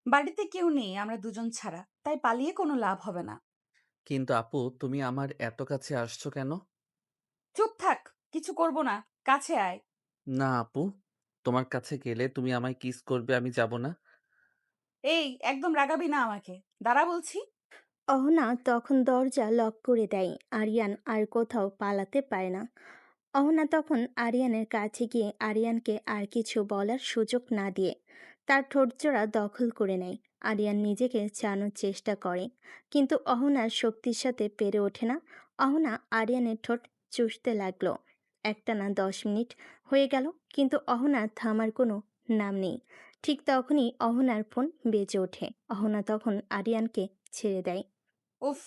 বাড়িতে কেউ নেই, আমরা দুজন ছাড়া। তাই পালিয়ে কোনো লাভ হবে না। কিন্তু আপু, তুমি আমার এত কাছে আসছো কেন? চুপ থাক, কিছু করব না। কাছে আয়। না আপু, তোমার কাছে গেলে তুমি আমায় কিস করবে, আমি যাব না। এই, একদম রাগাবি না আমাকে। দাঁড়া বলছি। অহনা তখন দরজা লক করে দেয়। আরিয়ান আর কোথাও পালাতে পারে না। অহনা তখন আরিয়ানের কাছে গিয়ে আরিয়ানকে আর কিছু বলার সুযোগ না দিয়ে তার ঠোঁটজোড়া দখল করে নেয়। আরিয়ান নিজেকে চানোর চেষ্টা করে, কিন্তু অহনার শক্তির সাথে পেরে ওঠে না। অহনা আরিয়ানের ঠোঁট চুষতে লাগলো। একটানা 10 মিনিট হয়ে গেল, কিন্তু অহনার থামার কোনো নাম নেই। ঠিক তখনই অহনার ফোন বেজে ওঠে। অহনা তখন আরিয়ানকে ছেড়ে দেয়। উফ,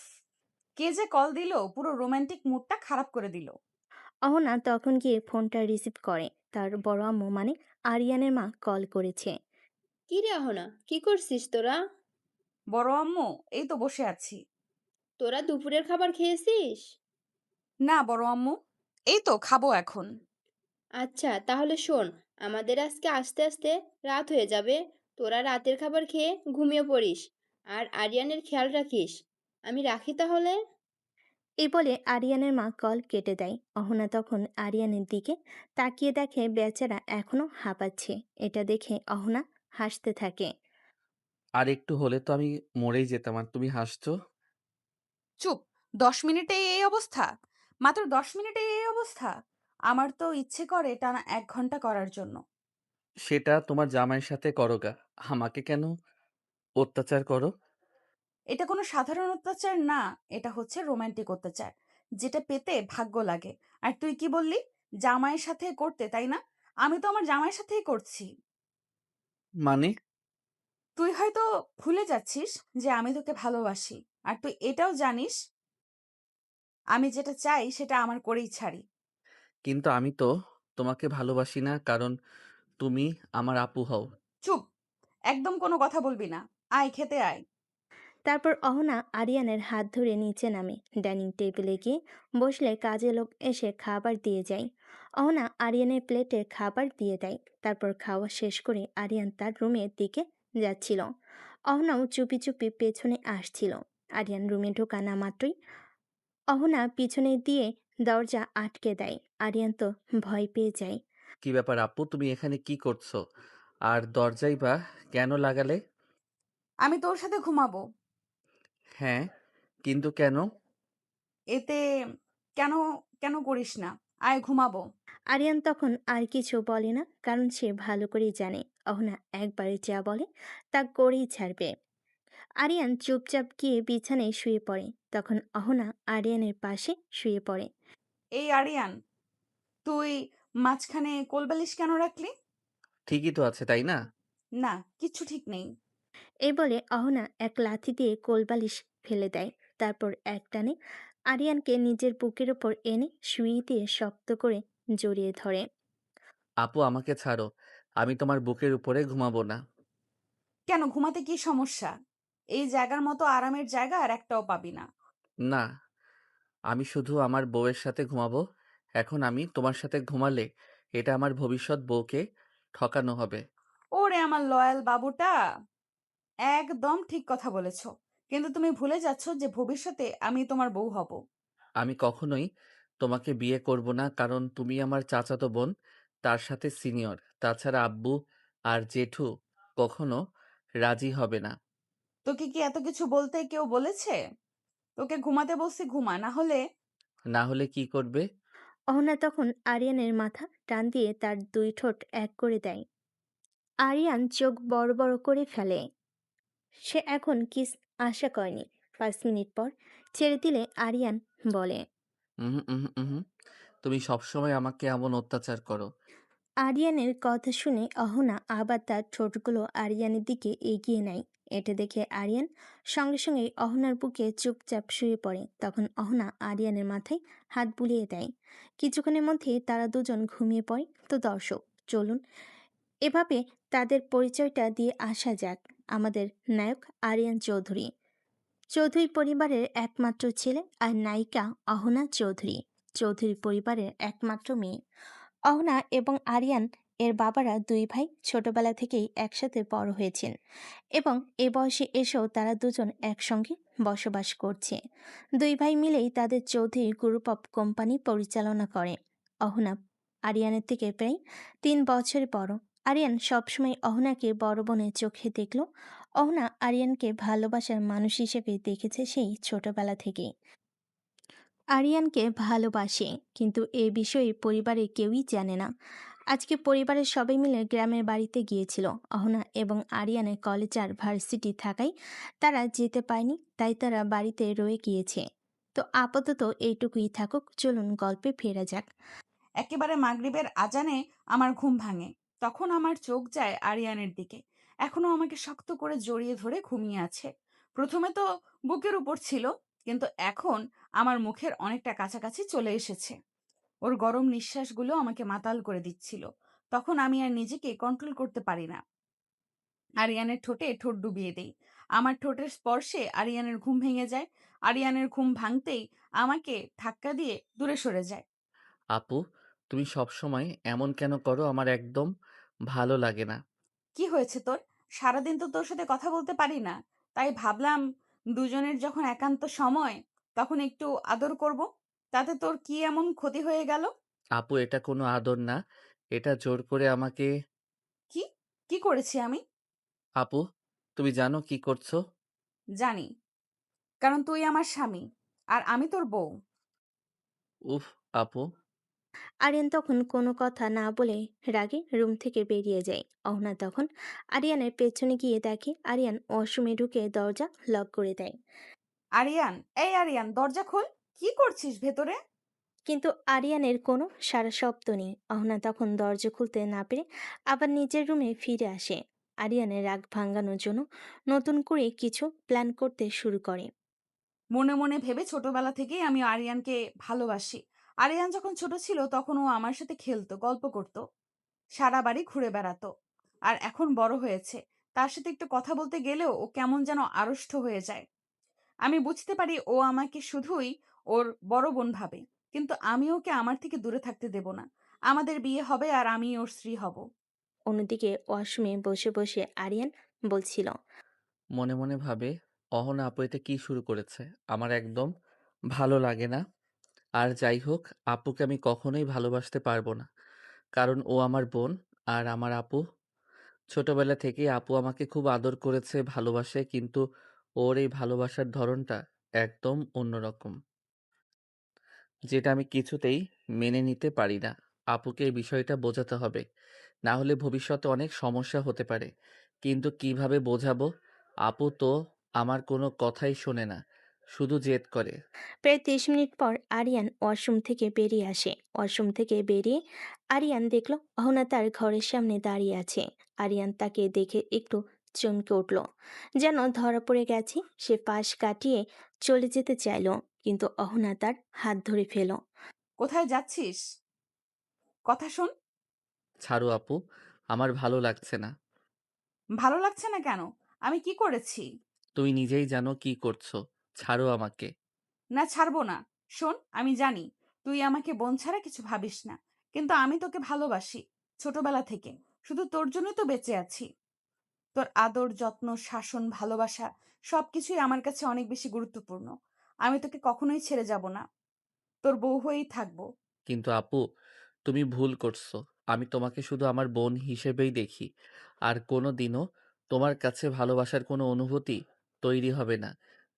কে যে কল দিল, পুরো রোমান্টিক মুডটা খারাপ করে দিল। অহনা তখন গিয়ে ফোনটা রিসিভ করে। তার বড় আম্মু মানে আরিয়ানের মা কল করেছে। কি রে অহনা, কি করছিস তোরা? বড় আম্মু, এই তো বসে আছি। তোরা দুপুরের খাবার খেয়েছিস? না বড় আম্মু, এই তো খাবো এখন। আচ্ছা, তাহলে শোন, আমাদের আজকে আস্তে আস্তে রাত হয়ে যাবে। তোরা রাতের খাবার খেয়ে ঘুমিয়ে পড়িস, আর আরিয়ানের খেয়াল রাখিস। আমি রাখি তাহলে। এই বলে আরিয়ানের মা কল কেটে দেয়। অহনা তখন আরিয়ানের দিকে তাকিয়ে দেখে বেচারা এখনো হাঁপাচ্ছে। এটা দেখে অহনা হাসতে থাকে। আর একটু হলে তো আমি মরেই যেতাম, আর তুমি হাসছো। চুপ। 10 মিনিটে এই অবস্থা? মাত্র 10 মিনিটে এই অবস্থা? আমার তো ইচ্ছে করে টানা 1 ঘন্টা করার জন্য। সেটা তোমার জামাইয়ের সাথে করোগা, আমাকে কেন অত্যাচার করো? এটা কোনো সাধারণ অত্যাচার না। এটা হচ্ছে রোমান্টিক অত্যাচার, যেটা পেতে ভাগ্য লাগে। আর তুই কি বললি? জামাইয়ের সাথে করতে, তাই না? আমি তো আমার জামাইয়ের সাথেই করছি। মানে? তুই হয়তো ভুলে যাচ্ছিস যে আমি তোকে ভালোবাসি। আর তুই এটাও জানিস আমি যেটা চাই সেটা আমার করেই ছাড়ি। কিন্তু আমি তো তোমাকে ভালোবাসি না, কারণ তুমি আমার আপু হও। চুপ। একদম কোনো কথা বলবি না। আয়, খেতে আয়। তারপর অহনা আরিয়ানের হাত ধরে নিচে নামে। ডাইনিং টেবিলে গিয়ে বসলে কাজের লোক এসে খাবার দিয়ে যায়। অহনা আরিয়ানের প্লেটে খাবার দিয়ে দেয়। তারপর খাওয়া শেষ করে আরিয়ান তার রুমের দিকে যাচ্ছিল। অহনাও চুপি চুপি পেছনে আসছিল। আরিয়ান রুমে ঢোকা না মাত্রই অহনা পিছনে দিয়ে দরজা আটকে দেয়। আরিয়ান তো ভয় পেয়ে যায়। কি ব্যাপার আপু, তুমি এখানে কি করছো? আর দরজাই বা কেন লাগালে? আমি তোর সাথে ঘুমাবো। হ্যাঁ, কিন্তু কেন? এতে কেন কেন করিস না। আয়, ঘুমাবো। আরিয়ান তখন আর কিছু বলে না, কারণ সে ভালো করেই জানে অহনা একবারে যা বলে তা করেই ছাড়বে। আরিয়ান চুপচাপ গিয়ে বিছানায় শুয়ে পড়ে। তখন অহনা আরিয়ানের পাশে শুয়ে পড়ে। এই আরিয়ান, তুই মাঝখানে কোলবালিশ কেন রাখলি? ঠিকই তো আছে, তাই না? না, কিচ্ছু ঠিক নেই। এই বলে অহনা এক লাথি দিয়ে কোলবালিশ ফেলে দেয়। তারপর একটানে আরিয়ানকে নিজের বুকের ওপর এনে শুইয়ে দিয়ে শক্ত করে জড়িয়ে ধরে। আপু, আমাকে ছাড়ো, আমি তোমার বুকের উপরে ঘুমাবো না। কেন, ঘুমাতে কি সমস্যা? এই জায়গার মতো আরামের জায়গা আর একটাও পাবি না। না, আমি শুধু আমার বউয়ের সাথে ঘুমাবো। এখন আমি তোমার সাথে ঘুমালে এটা আমার ভবিষ্যৎ বউকে ঠকানো হবে। ওরে আমার লয়াল বাবুটা, একদম ঠিক কথা বলেছ। কিন্তু তুমি ভুলে যাচ্ছ যে ভবিষ্যতে আমি তোমার বউ হব। আমি কখনোই তোমাকে বিয়ে করব না, কারণ তুমি আমার চাচাতো বোন, তার সাথে সিনিয়র। তাছাড়া আব্বু আর জেঠু কখনো রাজি হবে না। তোকে কি এত কিছু বলতে কেউ বলেছে? তোকে ঘুমাতে বলছি, ঘুমা, না হলে। না হলে কি করবে? অহনা তখন আরিয়ানের মাথা টান দিয়ে তার দুই ঠোঁট এক করে দেয়। আরিয়ান চোখ বড় বড় করে ফেলে। সে এখন কিস আশা করেনি। 5 মিনিট পর ছেড়ে দিলে আরিয়ান বলে। উহু, উহু, উহু। তুমি সবসময় আমাকে এমন অত্যাচার করো। আরিয়ানের কথা শুনে অহনা আবার তার ঠোঁটগুলো আরিয়ানের দিকে এগিয়ে নেয়। এটা দেখে আরিয়ান সঙ্গে সঙ্গে অহনার বুকে চুপচাপ শুয়ে পড়ে। তখন অহনা আরিয়ানের মাথায় হাত বুলিয়ে দেয়। কিছুক্ষণের মধ্যে তারা দুজন ঘুমিয়ে পড়ে। তো দর্শক, চলুন এভাবে তাদের পরিচয়টা দিয়ে আসা যাক। আমাদের নায়ক আরিয়ান চৌধুরী, চৌধুরী পরিবারের একমাত্র ছেলে, আর নায়িকা অহনা চৌধুরী, চৌধুরী পরিবারের একমাত্র মেয়ে। অহনা এবং আরিয়ান এর বাবারা দুই ভাই ছোটবেলা থেকেই একসাথে বড় হয়েছেন এবং এ বয়সে এসেও তারা দুজন একসঙ্গে বসবাস করছে। দুই ভাই মিলেই তাদের চৌধুরী গ্রুপ অফ কোম্পানি পরিচালনা করে। অহনা আরিয়ানের থেকে প্রায় 3 বছর বড়। আরিয়ান সবসময় অহনাকে বড় বোনের চোখে দেখল। অহনা আরিয়ানকে ভালোবাসার মানুষ হিসেবে দেখেছে সেই ছোটবেলা থেকেই। আরিয়ানকে ভালোবাসে, কিন্তু এ বিষয়ে পরিবারের কেউই জানে না। আজকে পরিবারের সবাই মিলে গ্রামের বাড়িতে গিয়েছিল। অহনা এবং আরিয়ানের কলেজ আর ভার্সিটি থাকায় তারা যেতে পায়নি, তাই তারা বাড়িতে রয়ে গিয়েছে। তো আপাতত এইটুকুই থাকুক, চলুন গল্পে ফেরা যাক। একেবারে মাগরিবের আজানে আমার ঘুম ভাঙে। তখন আমার চোখ যায় আরিয়ানের দিকে। এখনো আমাকে শক্ত করে জড়িয়ে ধরে ঘুমিয়ে আছে। প্রথমে তো বুকের উপর ছিল, কিন্তু এখন আমার মুখের অনেকটা কাছাকাছি চলে এসেছে। ওর গরম নিঃশ্বাসগুলো আমাকে মাতাল করে দিচ্ছিল। তখন আমি আর নিজেকে কন্ট্রোল করতে পারি না। আরিয়ানের ঠোঁটে ঠোঁট ডুবিয়ে দেই। আমার ঠোঁটের স্পর্শে আরিয়ানের ঘুম ভেঙে যায়। আরিয়ানের ঘুম ভাঙতেই আমাকে ধাক্কা দিয়ে দূরে সরে যায়। আপু, তুমি সবসময় এমন কেন করো? আমার একদম ভালো লাগে না। কি হয়েছে তোর? সারাদিন তো তোর সাথে কথা বলতে পারি না। তাই ভাবলাম দুজনের যখন একান্ত সময়, তখন একটু আদর করব। তাতে তোর কি এমন ক্ষতি হয়ে গেল? আপু, এটা কোনো আদর না। এটা জোর করে আমাকে। কি? কি করেছি আমি? আপু, তুমি জানো কি করছো? জানি, কারণ তুই আমার স্বামী আর আমি তোর বউ। উফ। আপু। আরিয়ান তখন কোনো কথা না বলে রাগে রুম থেকে বেরিয়ে যায়। অহনা তখন আরিয়ানের পেছনে গিয়ে দেখে আরিয়ান ওয়াশরুমে ঢুকে দরজা লক করে দেয়। আরিয়ান, এই আরিয়ান, দরজা খোল। কি করছিস ভেতরে? কিন্তু আরিয়ানের কোনো সাড়া শব্দ নেই। অহনা তখন দরজা খুলতে না পেরে আবার নিজের রুমে ফিরে আসে। আরিয়ানের রাগ ভাঙানোর জন্য নতুন করে কিছু প্ল্যান করতে শুরু করে। মনে মনে ভেবে ছোটবেলা থেকেই আমি আরিয়ানকে ভালোবাসি। আরিয়ান যখন ছোট ছিল তখন ও আমার সাথে খেলতো, গল্প করত, সারা বাড়ি ঘুরে বেড়াতো। আর এখন বড় হয়েছে, তার সাথে একটু কথা বলতে গেলেও ও কেমন যেন আড়ষ্ট হয়ে যায়। আমি বুঝতে পারি ও আমাকে শুধুই ওর বড় বোন ভাবে, কিন্তু আমি ওকে আমার থেকে দূরে থাকতে দেব না। আমাদের বিয়ে হবে আর আমি ওর স্ত্রী হব। অন্যদিকে ওয়াশরুমে বসে বসে আরিয়ান বলছিল, মনে মনে ভাবে, অহনা আপু এটা কি শুরু করেছে? আমার একদম ভালো লাগে না। আর যাই হোক, আপুকে আমি কখনোই ভালোবাসতে পারবো না, কারণ ও আমার বোন। আর আমার আপু, ছোটবেলা থেকেই আপু আমাকে খুব আদর করেছে, ভালোবাসে, কিন্তু ওর এই ভালোবাসার ধরনটা একদম অন্যরকম, যেটা আমি কিছুতেই মেনে নিতে পারি না। আপুকে এই বিষয়টা বোঝাতে হবে, না হলে ভবিষ্যতে অনেক সমস্যা হতে পারে। কিন্তু কিভাবে বোঝাবো? আপু তো আমার কোনো কথাই শোনে না, শুধু জেদ করে। প্রায় 30 মিনিট পর আরিয়ান ওয়াশরুম থেকে বেরিয়ে আসে। ওয়াশরুম থেকে বেরিয়ে আরিয়ান দেখল অহনা তার ঘরের সামনে দাঁড়িয়ে আছে। আরিয়ান তাকে দেখে একটু চমকে উঠল, যেন ধরা পড়ে গেছে। সে পাশ কাটিয়ে চলে যেতে চাইল, কিন্তু অহনা তার হাত ধরে ফেল। কোথায় যাচ্ছিস? কথা শোন। ছাড়ো আপু, আমার ভালো লাগছে না। ভালো লাগছে না কেন? আমি কি করেছি? তুমি নিজেই জানো কি করছো। ছাড়ো আমাকে। না, ছাড়বো না। শোন, আমি জানি তুই আমাকে বোন ছাড়া কিছু ভাবিস না, কিন্তু আমি তোকে ভালোবাসি ছোটবেলা থেকে। শুধু তোর জন্যই তো বেঁচে আছি। তোর আদর, যত্ন, শাসন, ভালোবাসা সবকিছুই আমার কাছে অনেক বেশি গুরুত্বপূর্ণ। আমি তোকে কখনোই ছেড়ে যাব না। তোর বউ হয়েই থাকবো। কিন্তু আপু, তুমি ভুল করছো। আমি তোমাকে শুধু আমার বোন হিসেবেই দেখি, আর কোনো দিনও তোমার কাছে ভালোবাসার কোনো অনুভূতি তৈরি হবে না।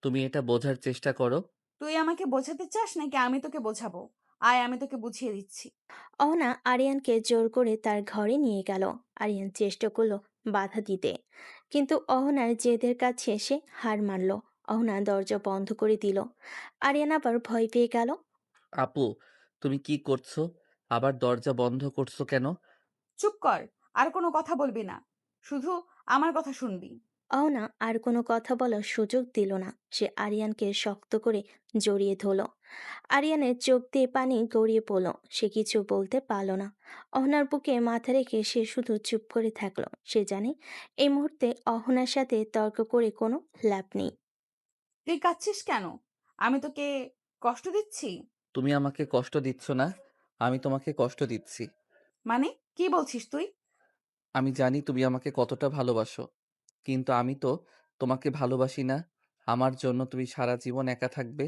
তুমি এটা বোঝার চেষ্টা করো। তুই আমাকে বোঝাতে চাস নাকি আমি তোকে বোঝাবো? আয়, আমি তোকে বুঝিয়ে দিচ্ছি। অহনা আরিয়ানকে জোর করে তার ঘরে নিয়ে গেল। আরিয়ান চেষ্টা করলো বাধা দিতে, কিন্তু অহনার জেদের কাছে সে হার মানল। অহনা দরজা বন্ধ করে দিল। আরিয়ান আবার ভয় পেয়ে গেল। আপু, তুমি কি করছো? আবার দরজা বন্ধ করছো কেন? চুপ কর, আর কোনো কথা বলবি না। শুধু আমার কথা শুনবি। অহনা আর কোনো কথা বলার সুযোগ দিল না। সে আরিয়ানকে শক্ত করে জড়িয়ে ধরল। আরিয়ানের চোখ দিয়ে পানি গড়িয়ে পড়ল। সে কিছু বলতে পারল না। অহনার বুকে মাথা রেখে সে শুধু চুপ করে থাকলো। সে জানে এই মুহূর্তে অহনার সাথে তর্ক করে কোনো লাভ নেই। তুই কাঁদছিস কেন? আমি তোকে কষ্ট দিচ্ছি? তুমি আমাকে কষ্ট দিচ্ছ না, আমি তোমাকে কষ্ট দিচ্ছি। মানে কি বলছিস তুই? আমি জানি তুমি আমাকে কতটা ভালোবাসো। কিন্তু আমি তো তোমাকে ভালোবাসি না। আমার জন্য তুমি সারা জীবন একা থাকবে,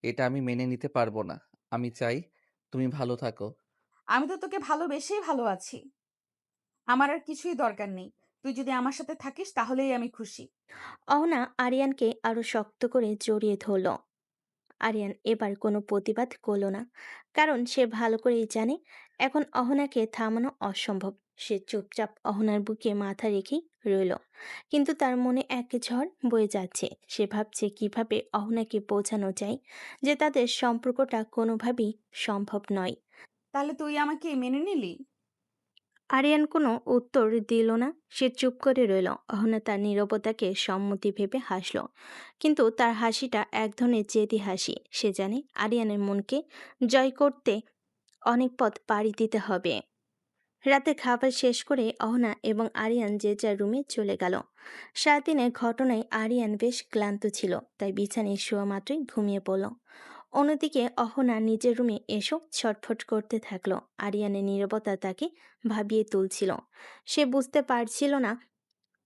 এটা আমি মেনে নিতে পারবো না। আমি চাই তুমি ভালো থাকো। আমি তো তোকে ভালোবেসেই ভালো আছি। আমার আর কিছুই দরকার নেই। তুই যদি আমার সাথে থাকিস তাহলেই আমি খুশি। অহনা আরিয়ানকে আরো শক্ত করে জড়িয়ে ধরল। আরিয়ান এবার কোনো প্রতিবাদ করল না, কারণ সে ভালো করেই জানে এখন অহনাকে থামানো অসম্ভব। সে চুপচাপ অহনার বুকে মাথা রেখেই রইল, কিন্তু তার মনে এক ঝড় বয়ে যাচ্ছে। সে ভাবছে কিভাবে অহনাকে বোঝানো যায় যে তাদের সম্পর্কটা কোনোভাবেই সম্ভব নয়। তাহলে তুই আমাকে মেনে নিলি? আরিয়ান কোনো উত্তর দিল না। সে চুপ করে রইল। অহনা তার নীরবতাকে সম্মতি ভেবে হাসল, কিন্তু তার হাসিটা এক ধরনের জেদি হাসি। সে জানে আরিয়ানের মনকে জয় করতে অনেক পথ পাড়ি দিতে হবে। রাতে খাবার শেষ করে অহনা এবং আরিয়ান যে যার রুমে চলে গেল। সারাদিনের ঘটনায় আরিয়ান বেশ ক্লান্ত ছিল, তাই বিছানায় শোয়া মাত্রই ঘুমিয়ে পড়ল। অন্যদিকে অহনা নিজের রুমে এসো ছটফট করতে থাকলো। আরিয়ানের নীরবতা তাকে ভাবিয়ে তুলছিল। সে বুঝতে পারছিল না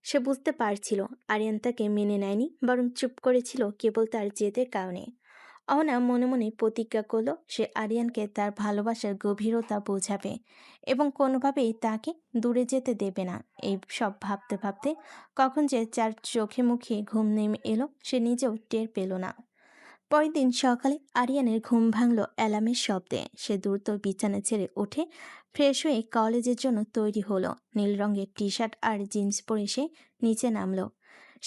সে বুঝতে পারছিল আরিয়ান তাকে মেনে নেয়নি, বরং চুপ করেছিল কেবল তার জেদের কারণে। অহনা মনে মনে প্রতিজ্ঞা করলো সে আরিয়ানকে তার ভালোবাসার গভীরতা বোঝাবে এবং কোনোভাবেই তাকে দূরে যেতে দেবে না। এই সব ভাবতে ভাবতে কখন যে যার চোখে মুখে ঘুম নেমে এলো সে নিজেও টের পেল না। পরের দিন সকালে আরিয়ানের ঘুম ভাঙল অ্যালার্মের শব্দে। সে দ্রুত বিছানা ছেড়ে উঠে ফ্রেশ হয়ে কলেজের জন্য তৈরি হলো। নীল রঙের টি শার্ট আর জিন্স পরে সে নিচে নামলো।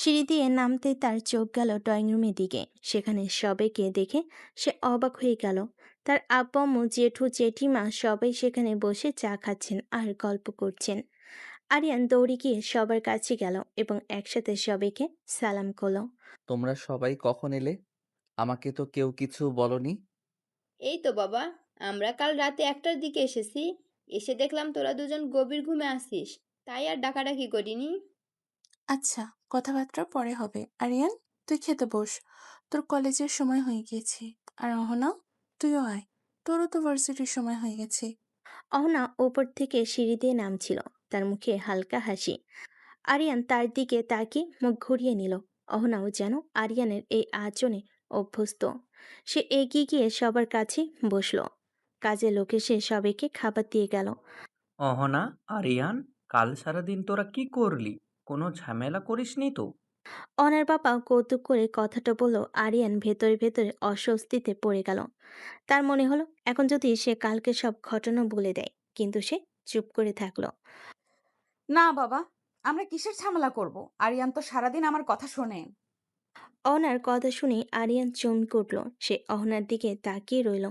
সিঁড়ি দিয়ে নামতে তার চোখ গেল ড্রয়িং রুমের দিকে। সেখানে সবাইকে দেখে সে অবাক হয়ে গেল। তার আব্বু আম্মু জেঠু জেঠিমা সবাই সেখানে বসে চা খাচ্ছেন আর গল্প করছেন। আরিয়ান দৌড়ে গিয়ে সবার কাছে গেল এবং একসাথে সবাইকে সালাম করলো। তোমরা সবাই কখন এলে? আমাকে তো কেউ কিছু বলনি। এই তো বাবা, আমরা কাল রাতে 1টার দিকে এসেছি। এসে দেখলাম তোরা দুজন গভীর ঘুমে আসিস, তাই আর ডাকাডাকি করিনি। আচ্ছা, কথাবার্তা পরে হবে। আরিয়ান, তুই খেতে বস। তোর কলেজের সময় হয়ে গিয়েছে। আর অহনা, তুইও আয়। তোরও তো ভার্সিটির সময় হয়ে গেছে। অহনা ওপর থেকে সিঁড়ি দিয়ে নামছিল, তার মুখে হালকা হাসি। আরিয়ান তার দিকে তাকিয়ে মুখ ঘুরিয়ে নিল। অহনাও যেন আরিয়ানের এই আচরণে অভ্যস্ত। সে এগিয়ে গিয়ে সবার কাছে বসল। কাজের লোক এসে সবাইকে খাবার দিয়ে গেল। অহনা, আরিয়ান, কাল সারাদিন তোরা কি করলি? কোনো ঝামেলা করিসনি তো? অনার বাবা কৌতুক করে কথাটা বলল। আরিয়ান ভেতরে ভেতরে অস্বস্তিতে পড়ে গেল। তার মনে হলো এখন যদি সে কালকে সব ঘটনা বলে দেয়, কিন্তু সে চুপ করে থাকলো। না বাবা, আমরা কিসের ঝামেলা করব? আরিয়ান তো সারাদিন আমার কথা শোনে। অহনার কথা শুনে আরিয়ান চমকে উঠল। সে অহনার দিকে তাকিয়ে রইল।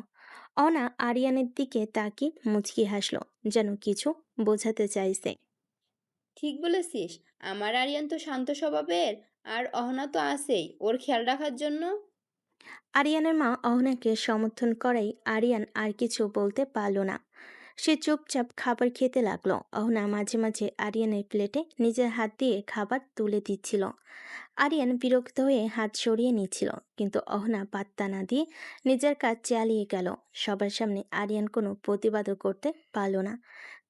অহনা আরিয়ানের দিকে তাকিয়ে মুচকি হাসল, যেন কিছু বোঝাতে চাইছে। ঠিক বলেছিস, আমার আরিয়ান তো শান্ত স্বভাবের, আর অহনা তো আছেই ওর খেয়াল রাখার জন্য। আরিয়ানের মা অহনাকে সমর্থন করাই আরিয়ান আর কিছু বলতে পারল না। সে চুপচাপ খাবার খেতে লাগলো। অহনা মাঝে মাঝে আরিয়ানের প্লেটে নিজের হাত দিয়ে খাবার তুলে দিচ্ছিল। আরিয়ান বিরক্ত হয়ে হাত সরিয়ে নিচ্ছিল, কিন্তু অহনা পাত্তা না দিয়ে নিজের কাজ চালিয়ে গেল। সবার সামনে আরিয়ান কোনো প্রতিবাদও করতে পারল না।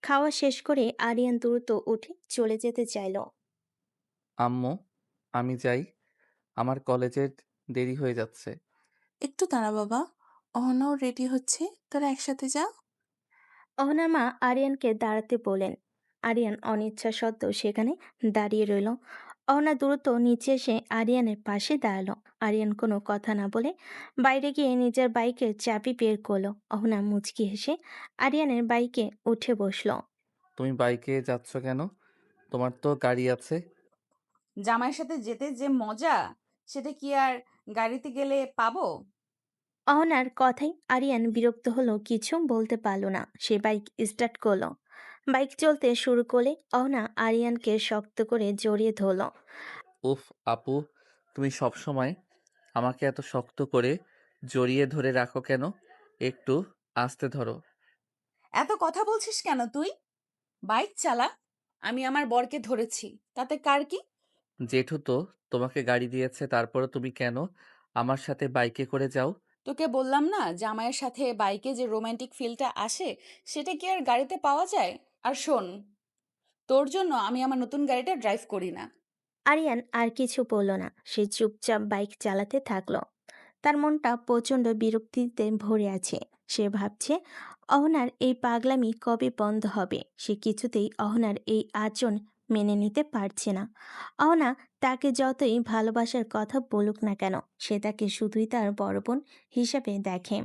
খাওয়া শেষ করে আরিয়ান দ্রুত উঠে চলে যেতে চাইল। আম্মু, আমি যাই। আমার কলেজের দেরি হয়ে যাচ্ছে। একটু দাঁড়া বাবা। অহনাও রেডি হচ্ছে। তোরা একসাথে যা। অহনার মা আরিয়ানকে দাঁড়াতে বলেন। আরিয়ান অনিচ্ছা সত্ত্বেও সেখানে দাঁড়িয়ে রইল। অহনা দ্রুত নিচে এসে আরিয়ানের পাশে দাঁড়ালো। আরিয়ান কোনো কথা না বলে বাইরে গিয়ে নিজের বাইকের চাবি বের করলো। অহনা মুচকি হেসে আরিয়ানের বাইকে উঠে বসলো। তুমি বাইকে যাচ্ছ কেন? তোমার তো গাড়ি আছে। জামাইয়ের সাথে যেতে যে মজা, সেটা কি আর গাড়িতে গেলে পাবো? অহনার কথাই আরিয়ান বিরক্ত হলো, কিছু বলতে পারল না। সে বাইক স্টার্ট করলো। বাইক চলতে শুরু করলে অহনা আরিয়ানকে শক্ত করে জড়িয়ে ধরলো। উফ আপু, তুমি সবসময় আমাকে এত শক্ত করে জড়িয়ে ধরে রাখো কেন? একটু আস্তে ধরো। এত কথা বলছিস কেন তুই? বাইক চালা। আমি আমার বরকে ধরেছি, তাতে কার কি? জেঠু তো তোমাকে গাড়ি দিয়েছে, তারপরে তুমি কেন আমার সাথে বাইকে করে যাও? তোকে বললাম না, জামাইয়ের সাথে বাইকে যে রোমান্টিক ফিলটা আসে, সেটা কি আর গাড়িতে পাওয়া যায়? আর শোন, তোর জন্য আমি আমার নতুন গাড়িটা ড্রাইভ করি না। আরিয়ান আর কিছু বলল না, সে চুপচাপ বাইক চালাতে থাকলো। তার মনটা প্রচণ্ড বিরক্তিতে ভরে আছে। সে ভাবছে অহনার এই পাগলামি কবে বন্ধ হবে। সে কিছুতেই অহনার এই আচরণ মেনে নিতে পারছে না। অহনা তাকে যতই ভালোবাসার কথা বলুক না কেন, সে তাকে শুধুই তার বড় বোন হিসাবে দেখে।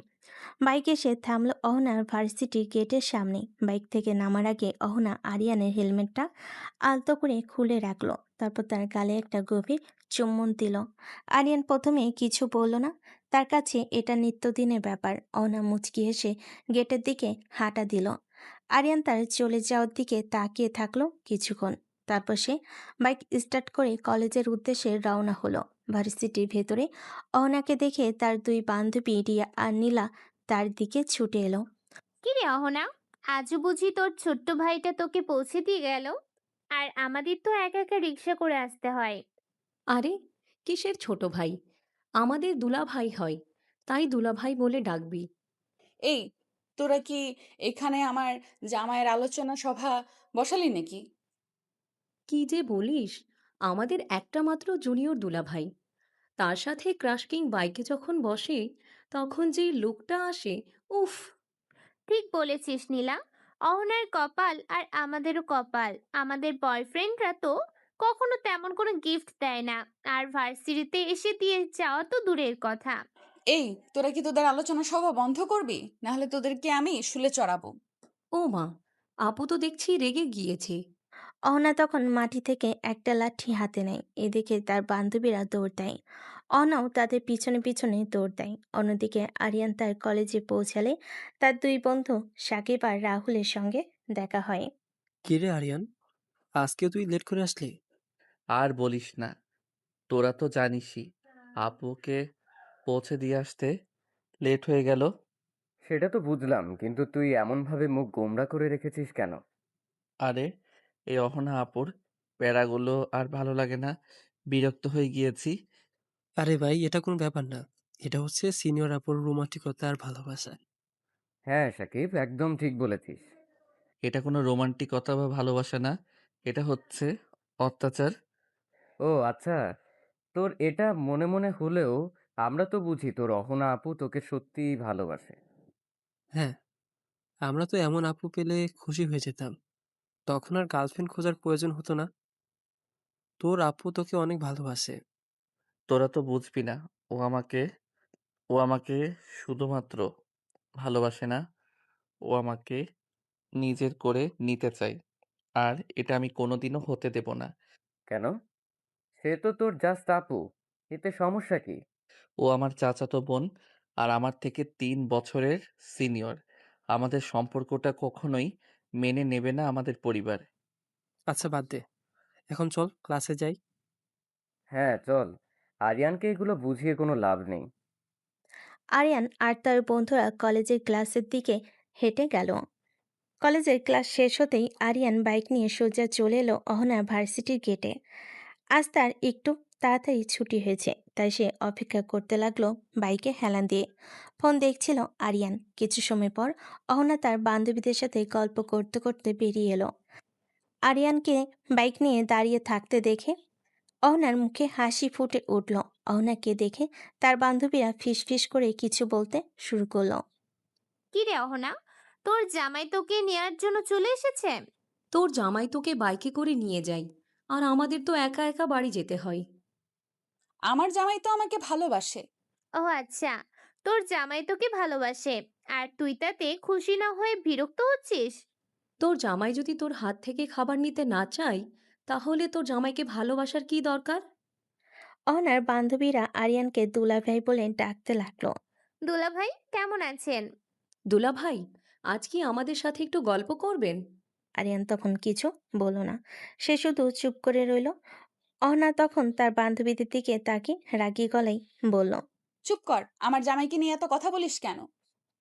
বাইকে সে থামলো অহনার ভার্সিটির গেটের সামনে। বাইক থেকে নামার আগে অহনা আরিয়ানের হেলমেটটা আলতো করে খুলে রাখলো, তারপর তার গালে একটা গভীর চুম্বন দিল। আরিয়ান প্রথমে কিছু বলল না, তার কাছে এটা নিত্যদিনের ব্যাপার। অহনা মুচকি হেসে গেটের দিকে হাঁটা দিল। আরিয়ান তার চলে যাওয়ার দিকে তাকিয়ে থাকলো কিছুক্ষণ। তারপর সে বাইক স্টার্ট করে কলেজের উদ্দেশ্যে রওনা হলো। ভার্সিটির ভেতরে অহনাকে দেখে তার দুই বান্ধবী রিয়া আর নীলা তার দিকে ছুটে এলো। কি রে অহনা, আজও বুঝি তোর ছোট্ট ভাইটা তোকে পৌঁছে দিয়ে গেল? আর আমাদের তো একা একা রিক্সা করে আসতে হয়। আরে, কিসের ছোট ভাই? আমাদের দুলাভাই হয়, তাই দুলাভাই বলে ডাকবি। এই, তোরা কি এখানে আমার জামাইয়ের আলোচনা সভা বসালি নাকি? কি যে বলিস! আমাদের একটা মাত্র জুনিয়র দুলাভাই, তার সাথে ক্রাশ কিং বাইকে যখন বসে তখন যে লুকটা আসে, উফ! ঠিক বলেছিস নীলা, অহনার কপাল আর আমাদেরও কপাল। আমাদের বয়ফ্রেন্ডরা তো কখনো তেমন কোনো গিফট দেয় না, আর ভার্সিটিতে এসে দিয়ে যাওয়া তো দূরের কথা। এই, তোরা কি তোদের আলোচনা সভা বন্ধ করবি, নাহলে তোদেরকে আমি শুলে চড়াবো। ও মা, আপু তো দেখছি রেগে গিয়েছে। অহনা তখন মাটি থেকে একটা লাঠি হাতে নেয়। এদিকে তার বান্ধবীরা দৌড় দেয়। অহনাও তাদের পিছনে পিছনে দৌড় দেয়। অন্যদিকে আরিয়ান তার কলেজে পৌঁছালে তার দুই বন্ধু সাকিব আর রাহুলের সঙ্গে দেখা হয়। কিরে আরিয়ান, আজকে তুই লেট করে আসলি? আর বলিস না, তোরা তো জানিসই আপুকে পৌঁছে দিয়ে আসতে লেট হয়ে গেল। সেটা তো বুঝলাম, কিন্তু তুই এমনভাবে মুখ গোমড়া করে রেখেছিস কেন? আরে, এই অহনা আপুর প্যারাগুলো আর ভালো লাগে না, বিরক্ত হয়ে গিয়েছি। আরে ভাই, এটা কোনো ব্যাপার না। এটা হচ্ছে সিনিয়র আপুর রোমান্টিকতা আর ভালোবাসা। হ্যাঁ সাকিব, একদম ঠিক বলেছিস। এটা কোনো রোমান্টিকতা বা ভালোবাসা না, এটা হচ্ছে অত্যাচার। ও আচ্ছা, তোর এটা মনে মনে হলেও আমরা তো বুঝি তোর অহনা আপু তোকে সত্যিই ভালোবাসে। হ্যাঁ, আমরা তো এমন আপু পেলে খুশি হয়ে যেতাম। তখন আর গার্লফ্রেন্ড খোঁজার প্রয়োজন হতো না। তোর আপু তোকে অনেক ভালোবাসে। তোরা তো বুঝবি না, ও আমাকে ও আমাকে শুধুমাত্র ভালোবাসে না, ও আমাকে নিজের করে নিতে চায়। আর এটা আমি কোনোদিনও হতে দেব না। কেন? সে তো তোর জাস্ট আপু, এতে সমস্যা কি? ও আমার চাচাতো বোন আর আমার থেকে ৩ বছরের সিনিয়র। আমাদের সম্পর্কটা কখনোই মেনে নেবে না আমাদের পরিবার। আচ্ছা বাদ দে, এখন চল ক্লাসে যাই। হ্যাঁ চল, আরিয়ানকে এগুলো বুঝিয়ে কোনো লাভ নেই। আরিয়ান আর তার বন্ধুরা কলেজের ক্লাসের দিকে হেঁটে গেল। কলেজের ক্লাস শেষ হতেই আরিয়ান বাইক নিয়ে সোজা চলে এলো অহনার ভার্সিটির গেটে। আজ তার একটু তাড়াতাড়ি ছুটি হয়েছে, তাই সে অপেক্ষা করতে লাগলো বাইকে হেলান দিয়ে। ফোন দেখছিল আরিয়ান। কিছু সময় পর অহনা তার বান্ধবীদের সাথে গল্প করতে করতে বেরিয়ে এলো। আরিয়ানকে বাইক নিয়ে দাঁড়িয়ে থাকতে দেখে অহনার মুখে হাসি ফুটে উঠল। অহনাকে দেখে তার বান্ধবীরা ফিসফিস করে কিছু বলতে শুরু করলো। কি রে অহনা, তোর জামাই তোকে নেয়ার জন্য চলে এসেছে? তোর জামাই তোকে বাইকে করে নিয়ে যায়, আর আমাদের তো একা একা বাড়ি যেতে হয়। আমার জামাই তো আমাকে ভালোবাসে। ও আচ্ছা, তোর জামাই তোকে ভালোবাসে আর তুই তাতে খুশি না হয়ে বিরক্ত হচ্ছিস? তোর জামাই যদি তোর হাত থেকে খাবার নিতে না চায়, তাহলে তোর জামাইকে ভালোবাসার কি দরকার? অহনার বান্ধবীরা আরিয়ানকে দুলাভাই বলে ডাকতে লাগলো। দুলা ভাই কেমন আছেন? দুলাভাই, আজ কি আমাদের সাথে একটু গল্প করবেন? আরিয়ান তখন কিছু বলল না, সে শুধু চুপ করে রইল। অহনা তখন তার বান্ধবীদের দিকে তাকিয়ে রাগী গলায় বলল। চুপ কর, আমার জামাইকে নিয়ে এত কথা বলিস কেন?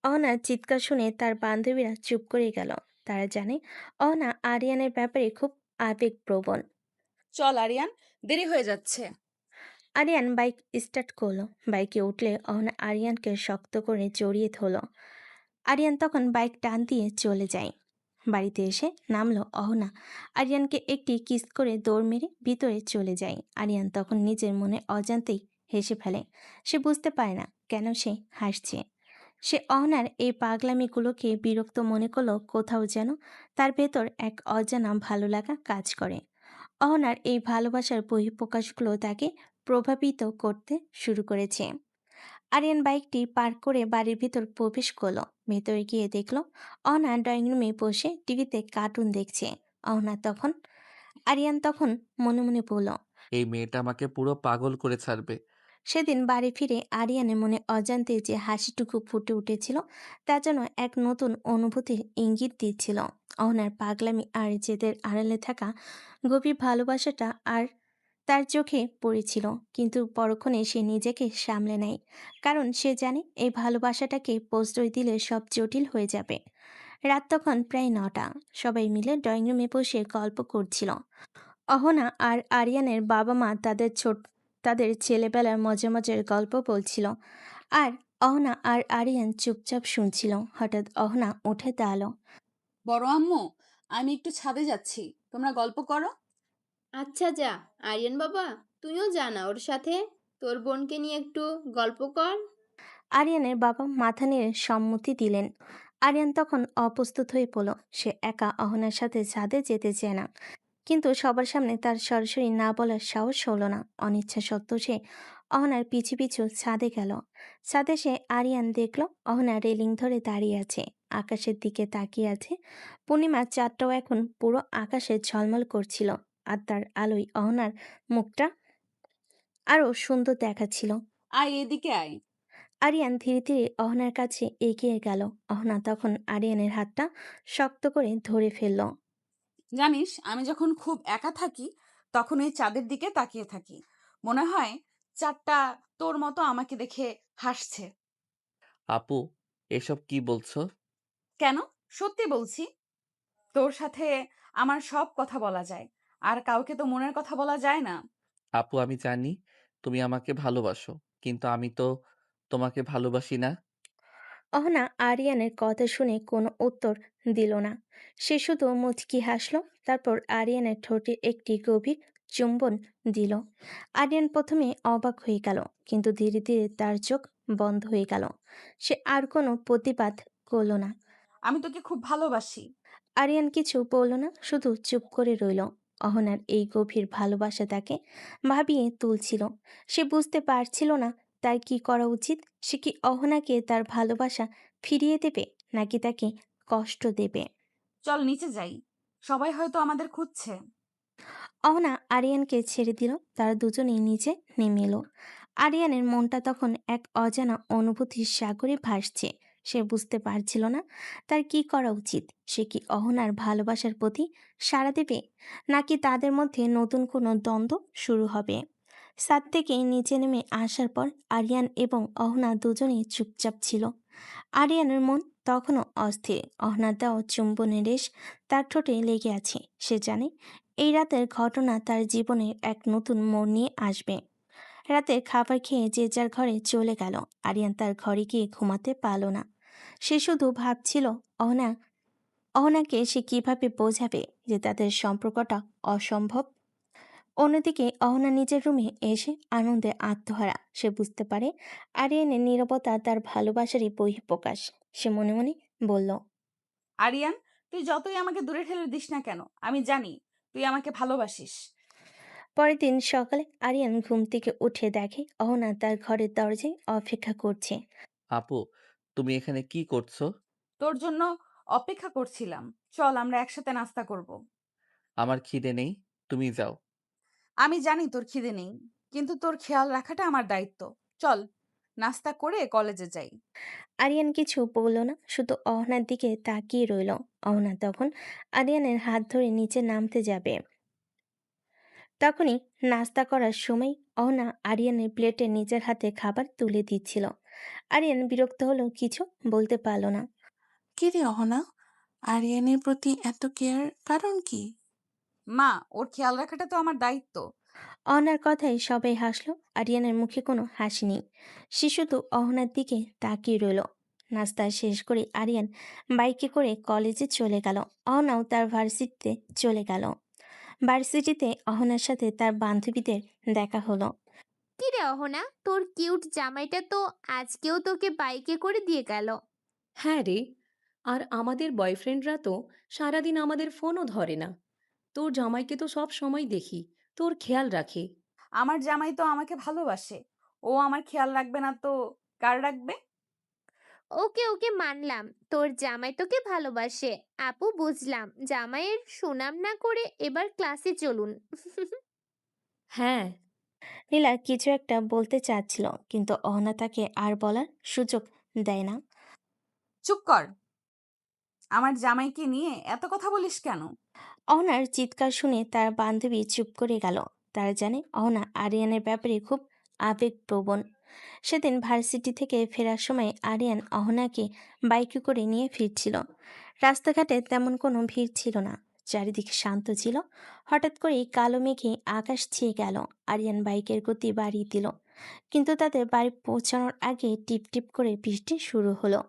অহনার চিৎকার শুনে তার বান্ধবীরা চুপ করে গেল। তারা জানে অহনা আরিয়ানের ব্যাপারে খুব আবেগপ্রবণ। চল আরিয়ান, দেরি হয়ে যাচ্ছে। আরিয়ান বাইক স্টার্ট করলো। বাইকে উঠলে অহনা আরিয়ানকে শক্ত করে জড়িয়ে ধরল। আরিয়ান তখন বাইক টান দিয়ে চলে যায়। বাড়িতে এসে নামলো অহনা। আরিয়ানকে একটি কিস করে দৌড় মেরে ভিতরে চলে যায়। আরিয়ান তখন নিজের মনে অজান্তেই হেসে ফেলে। সে বুঝতে পারে না কেন সে হাসছে। সে অহনার এই পাগলামিগুলোকে বিরক্ত মনে করলো। কোথাও যেন তার ভেতর এক অজানা ভালো লাগা কাজ করে। অহনার এই ভালোবাসার বহিঃপ্রকাশগুলো তাকে প্রভাবিত করতে শুরু করেছে। আরিয়ান বাইকটি পার্ক করে বাড়ির ভিতর প্রবেশ করলো। ভেতরে গিয়ে দেখলো অহনা ড্রয়িং রুমে বসে টিভিতে কার্টুন দেখছে। অহনা তখন আরিয়ান তখন মনে মনে বলল, এই মেয়েটা আমাকে পুরো পাগল করে ছাড়বে। সেদিন বাড়ি ফিরে আরিয়ানের মনে অজান্তে যে হাসিটুকু ফুটে উঠেছিল তা যেন এক নতুন অনুভূতির ইঙ্গিত দিচ্ছিল। অহনার পাগলামি আর জেদের আড়ালে থাকা গভীর ভালোবাসাটা আর তার চোখে পড়েছিল, কিন্তু পরক্ষণে সে নিজেকে সামলে নেয়। কারণ সে জানে এই ভালোবাসাটাকে প্রশ্রয় দিলে সব জটিল হয়ে যাবে। রাত তখন প্রায় 9টা। সবাই মিলে ড্রয়িং রুমে বসে গল্প করছিল। অহনা আর আরিয়ানের বাবা মা তাদের ছেলেবেলার মজার মজার গল্প বলছিল, আর অহনা আর আরিয়ান চুপচাপ শুনছিল। হঠাৎ অহনা উঠে দাঁড়ালো। বড় আম্মু, আমি একটু ছাদে যাচ্ছি, তোমরা গল্প করো। আচ্ছা যা। আরিয়ান বাবা, তুইও যা না ওর সাথে। তোর বোনকে নিয়ে একটু গল্প কর। আরিয়ানের বাবা মাথা নেড়ে সম্মতি দিলেন। আরিয়ান তখন অপ্রস্তুত হয়ে পড়ল। সে একা অহনার সাথে ছাদে যেতে চায় না, কিন্তু সবার সামনে তার সরাসরি না বলার সাহস হলো না। অনিচ্ছা সত্ত্বেও সে অহনার পিছু পিছু ছাদে গেল। ছাদে সে আরিয়ান দেখল অহনা রেলিং ধরে দাঁড়িয়ে আছে, আকাশের দিকে তাকিয়ে আছে। পূর্ণিমার চাঁদটাও এখন পুরো আকাশে ঝলমল করছিল, আর তার আলোয় অহনার মুখটা আরো সুন্দর দেখাচ্ছিল। আয় এদিকে আয়। আরিয়ান ধীরে ধীরে অহনার কাছে এগিয়ে গেল। অহনা তখন আরিয়ানের হাতটা শক্ত করে ধরে ফেলল। জানিস, আমি যখন খুব একা থাকি তখন এই চাঁদের দিকে তাকিয়ে থাকি। মনে হয় চাঁদটা তোর মতো আমাকে দেখে হাসছে। আপু, এসব কি বলছো? কেন? সত্যি বলছি। তোর সাথে আমার সব কথা বলা যায়, আর কাউকে তো মনের কথা বলা যায় না। আপু, আমি জানি তুমি আমাকে ভালোবাসো, কিন্তু আমি তো তোমাকে ভালোবাসি না। অহনা আরিয়ানের কথা শুনে কোনো উত্তর দিল না। সে শুধু মুচকি হাসলো, তারপর আরিয়ানের ঠোঁটে একটি গভীর চুম্বন দিল। আরিয়ান প্রথমে অবাক হয়ে গেল, কিন্তু ধীরে ধীরে তার চোখ বন্ধ হয়ে গেল। সে আর কোনো প্রতিবাদ করল না। আমি তোকে খুব ভালোবাসি। আরিয়ান কিছু বলল না, শুধু চুপ করে রইল। অহনার এই গভীর ভালোবাসা তাকে ভাবিয়ে তুলছিল। সে বুঝতে পারছিল না তার কি করা উচিত। সে কি অহনাকে তার ভালোবাসা ফিরিয়ে দেবে, নাকি তাকে কষ্ট দেবে? চল নিচে যাই, সবাই হয়তো আমাদের খুঁজছে। অহনা আরিয়ানকে ছেড়ে দিল। তারা দুজনেই নিচে নেমে এলো। আরিয়ানের মনটা তখন এক অজানা অনুভূতির সাগরে ভাসছে। সে বুঝতে পারছিল না তার কি করা উচিত। সে কি অহনার ভালোবাসার প্রতি সাড়া দেবে, নাকি তাদের মধ্যে নতুন কোনো দ্বন্দ্ব শুরু হবে? ছাদ থেকে নিচে নেমে আসার পর আরিয়ান এবং অহনা দুজনেই চুপচাপ ছিল। আরিয়ানের মন তখনও অস্থির। অহনার দেওয়া চুম্বনের রেশ তার ঠোঁটে লেগে আছে। সে জানে এই রাতের ঘটনা তার জীবনের এক নতুন মোড় নিয়ে আসবে। রাতে খাবার খেয়ে যে যার ঘরে চলে গেল। আরিয়ান তার ঘরে গিয়ে ঘুমাতে পারল না। সে শুধু ভাবছিল অহনাকে সে কিভাবে বোঝাবে যে তাদের সম্পর্কটা অসম্ভব। অন্যদিকে অহনা নিজের রুমে এসে আনন্দে আত্মহারা। সে বুঝতে পারে আরিয়ানের নীরবতা তার ভালোবাসারই বহিঃপ্রকাশ। সে মনে মনে বলল, আরিয়ান, তুই যতই আমাকে দূরে ঠেলে দিস না কেন, আমি জানি তুই আমাকে ভালোবাসিস। পরের দিন সকালে আরিয়ান ঘুম থেকে উঠে দেখে অহনা তার ঘরের দরজায় অপেক্ষা করছে। আপু, তুমি এখানে কি করছো? তোর জন্য অপেক্ষা করছিলাম, চল আমরা একসাথে নাস্তা করব। আমার খিদে নেই, তুমি যাও। আমি জানি তোর খিদে নেই, কিন্তু তোর খেয়াল রাখাটা আমার দায়িত্ব। চল নাস্তা করে কলেজে যাই। আরিয়ান কিছু বলল না, শুধু অহনার দিকে তাকিয়ে রইল। অহনা তখন আরিয়ানের হাত ধরে নিচে নামতে যাবে। তখনই নাস্তা করার সময় অহনা আরিয়ানের প্লেটে নিজের হাতে খাবার তুলে দিচ্ছিল। আরিয়ান বিরক্ত হলো, কিছু বলতে পারল না। কি রে অহনা, আরিয়ানের প্রতি এত কেয়ার কারণ কি? মা, ওর খেয়াল রাখাটা তো আমার দায়িত্ব। অহনার কথায় সবাই হাসলো। আরিয়ানের মুখে কোনো হাসি নেই। সে শুধু অহনার দিকে তাকিয়ে রইল। নাস্তা শেষ করে আরিয়ান বাইকে করে কলেজে চলে গেল। অহনাও তার ভার্সিটিতে চলে গেল। ভার্সিটিতে অহনার সাথে তার বান্ধবীদের দেখা হলো। কি রে অহনা, তোর কিউট জামাইটা তো আজকেও তোকে বাইকে করে দিয়ে গেল। হ্যাঁ রে, আর আমাদের বয়ফ্রেন্ডরা তো সারাদিন আমাদের ফোনও ধরে না। তোর জামাইকে তো সব সময় দেখি, তোর খেয়াল রাখে। আমার জামাই তো আমাকে ভালোবাসে। ও আমার খেয়াল রাখবে না তো কার রাখবে? ওকে ওকে মানলাম, তোর জামাই তোকে ভালোবাসে। আপু বুঝলাম, জামাইয়ের সুনাম না করে এবার ক্লাসে চলুন। হ্যাঁ, নীলা কিছু একটা বলতে চাচ্ছিল, কিন্তু অহনা তাকে আর বলার সুযোগ দেয় না। চুপ কর। আমার জামাইকে নিয়ে এত কথা বলিস কেন? অহনার চিৎকার শুনে তার বান্ধবী চুপ করে গেল। তারা জানে অহনা আরিয়ানের ব্যাপারে খুব আবেগপ্রবণ। সেদিন ভার্সিটি থেকে ফেরার সময় আরিয়ান অহনাকে বাইকে করে নিয়ে ফিরছিল। রাস্তাঘাটে তেমন কোনো ভিড় ছিল না, চারিদিকে শান্ত ছিল। হঠাৎ করেই কালো মেঘে আকাশ ছেয়ে গেল। আরিয়ান বাইকের গতি বাড়িয়ে দিল, কিন্তু তাদের বাড়ি পৌঁছানোর আগে টিপ টিপ করে বৃষ্টি শুরু হলো।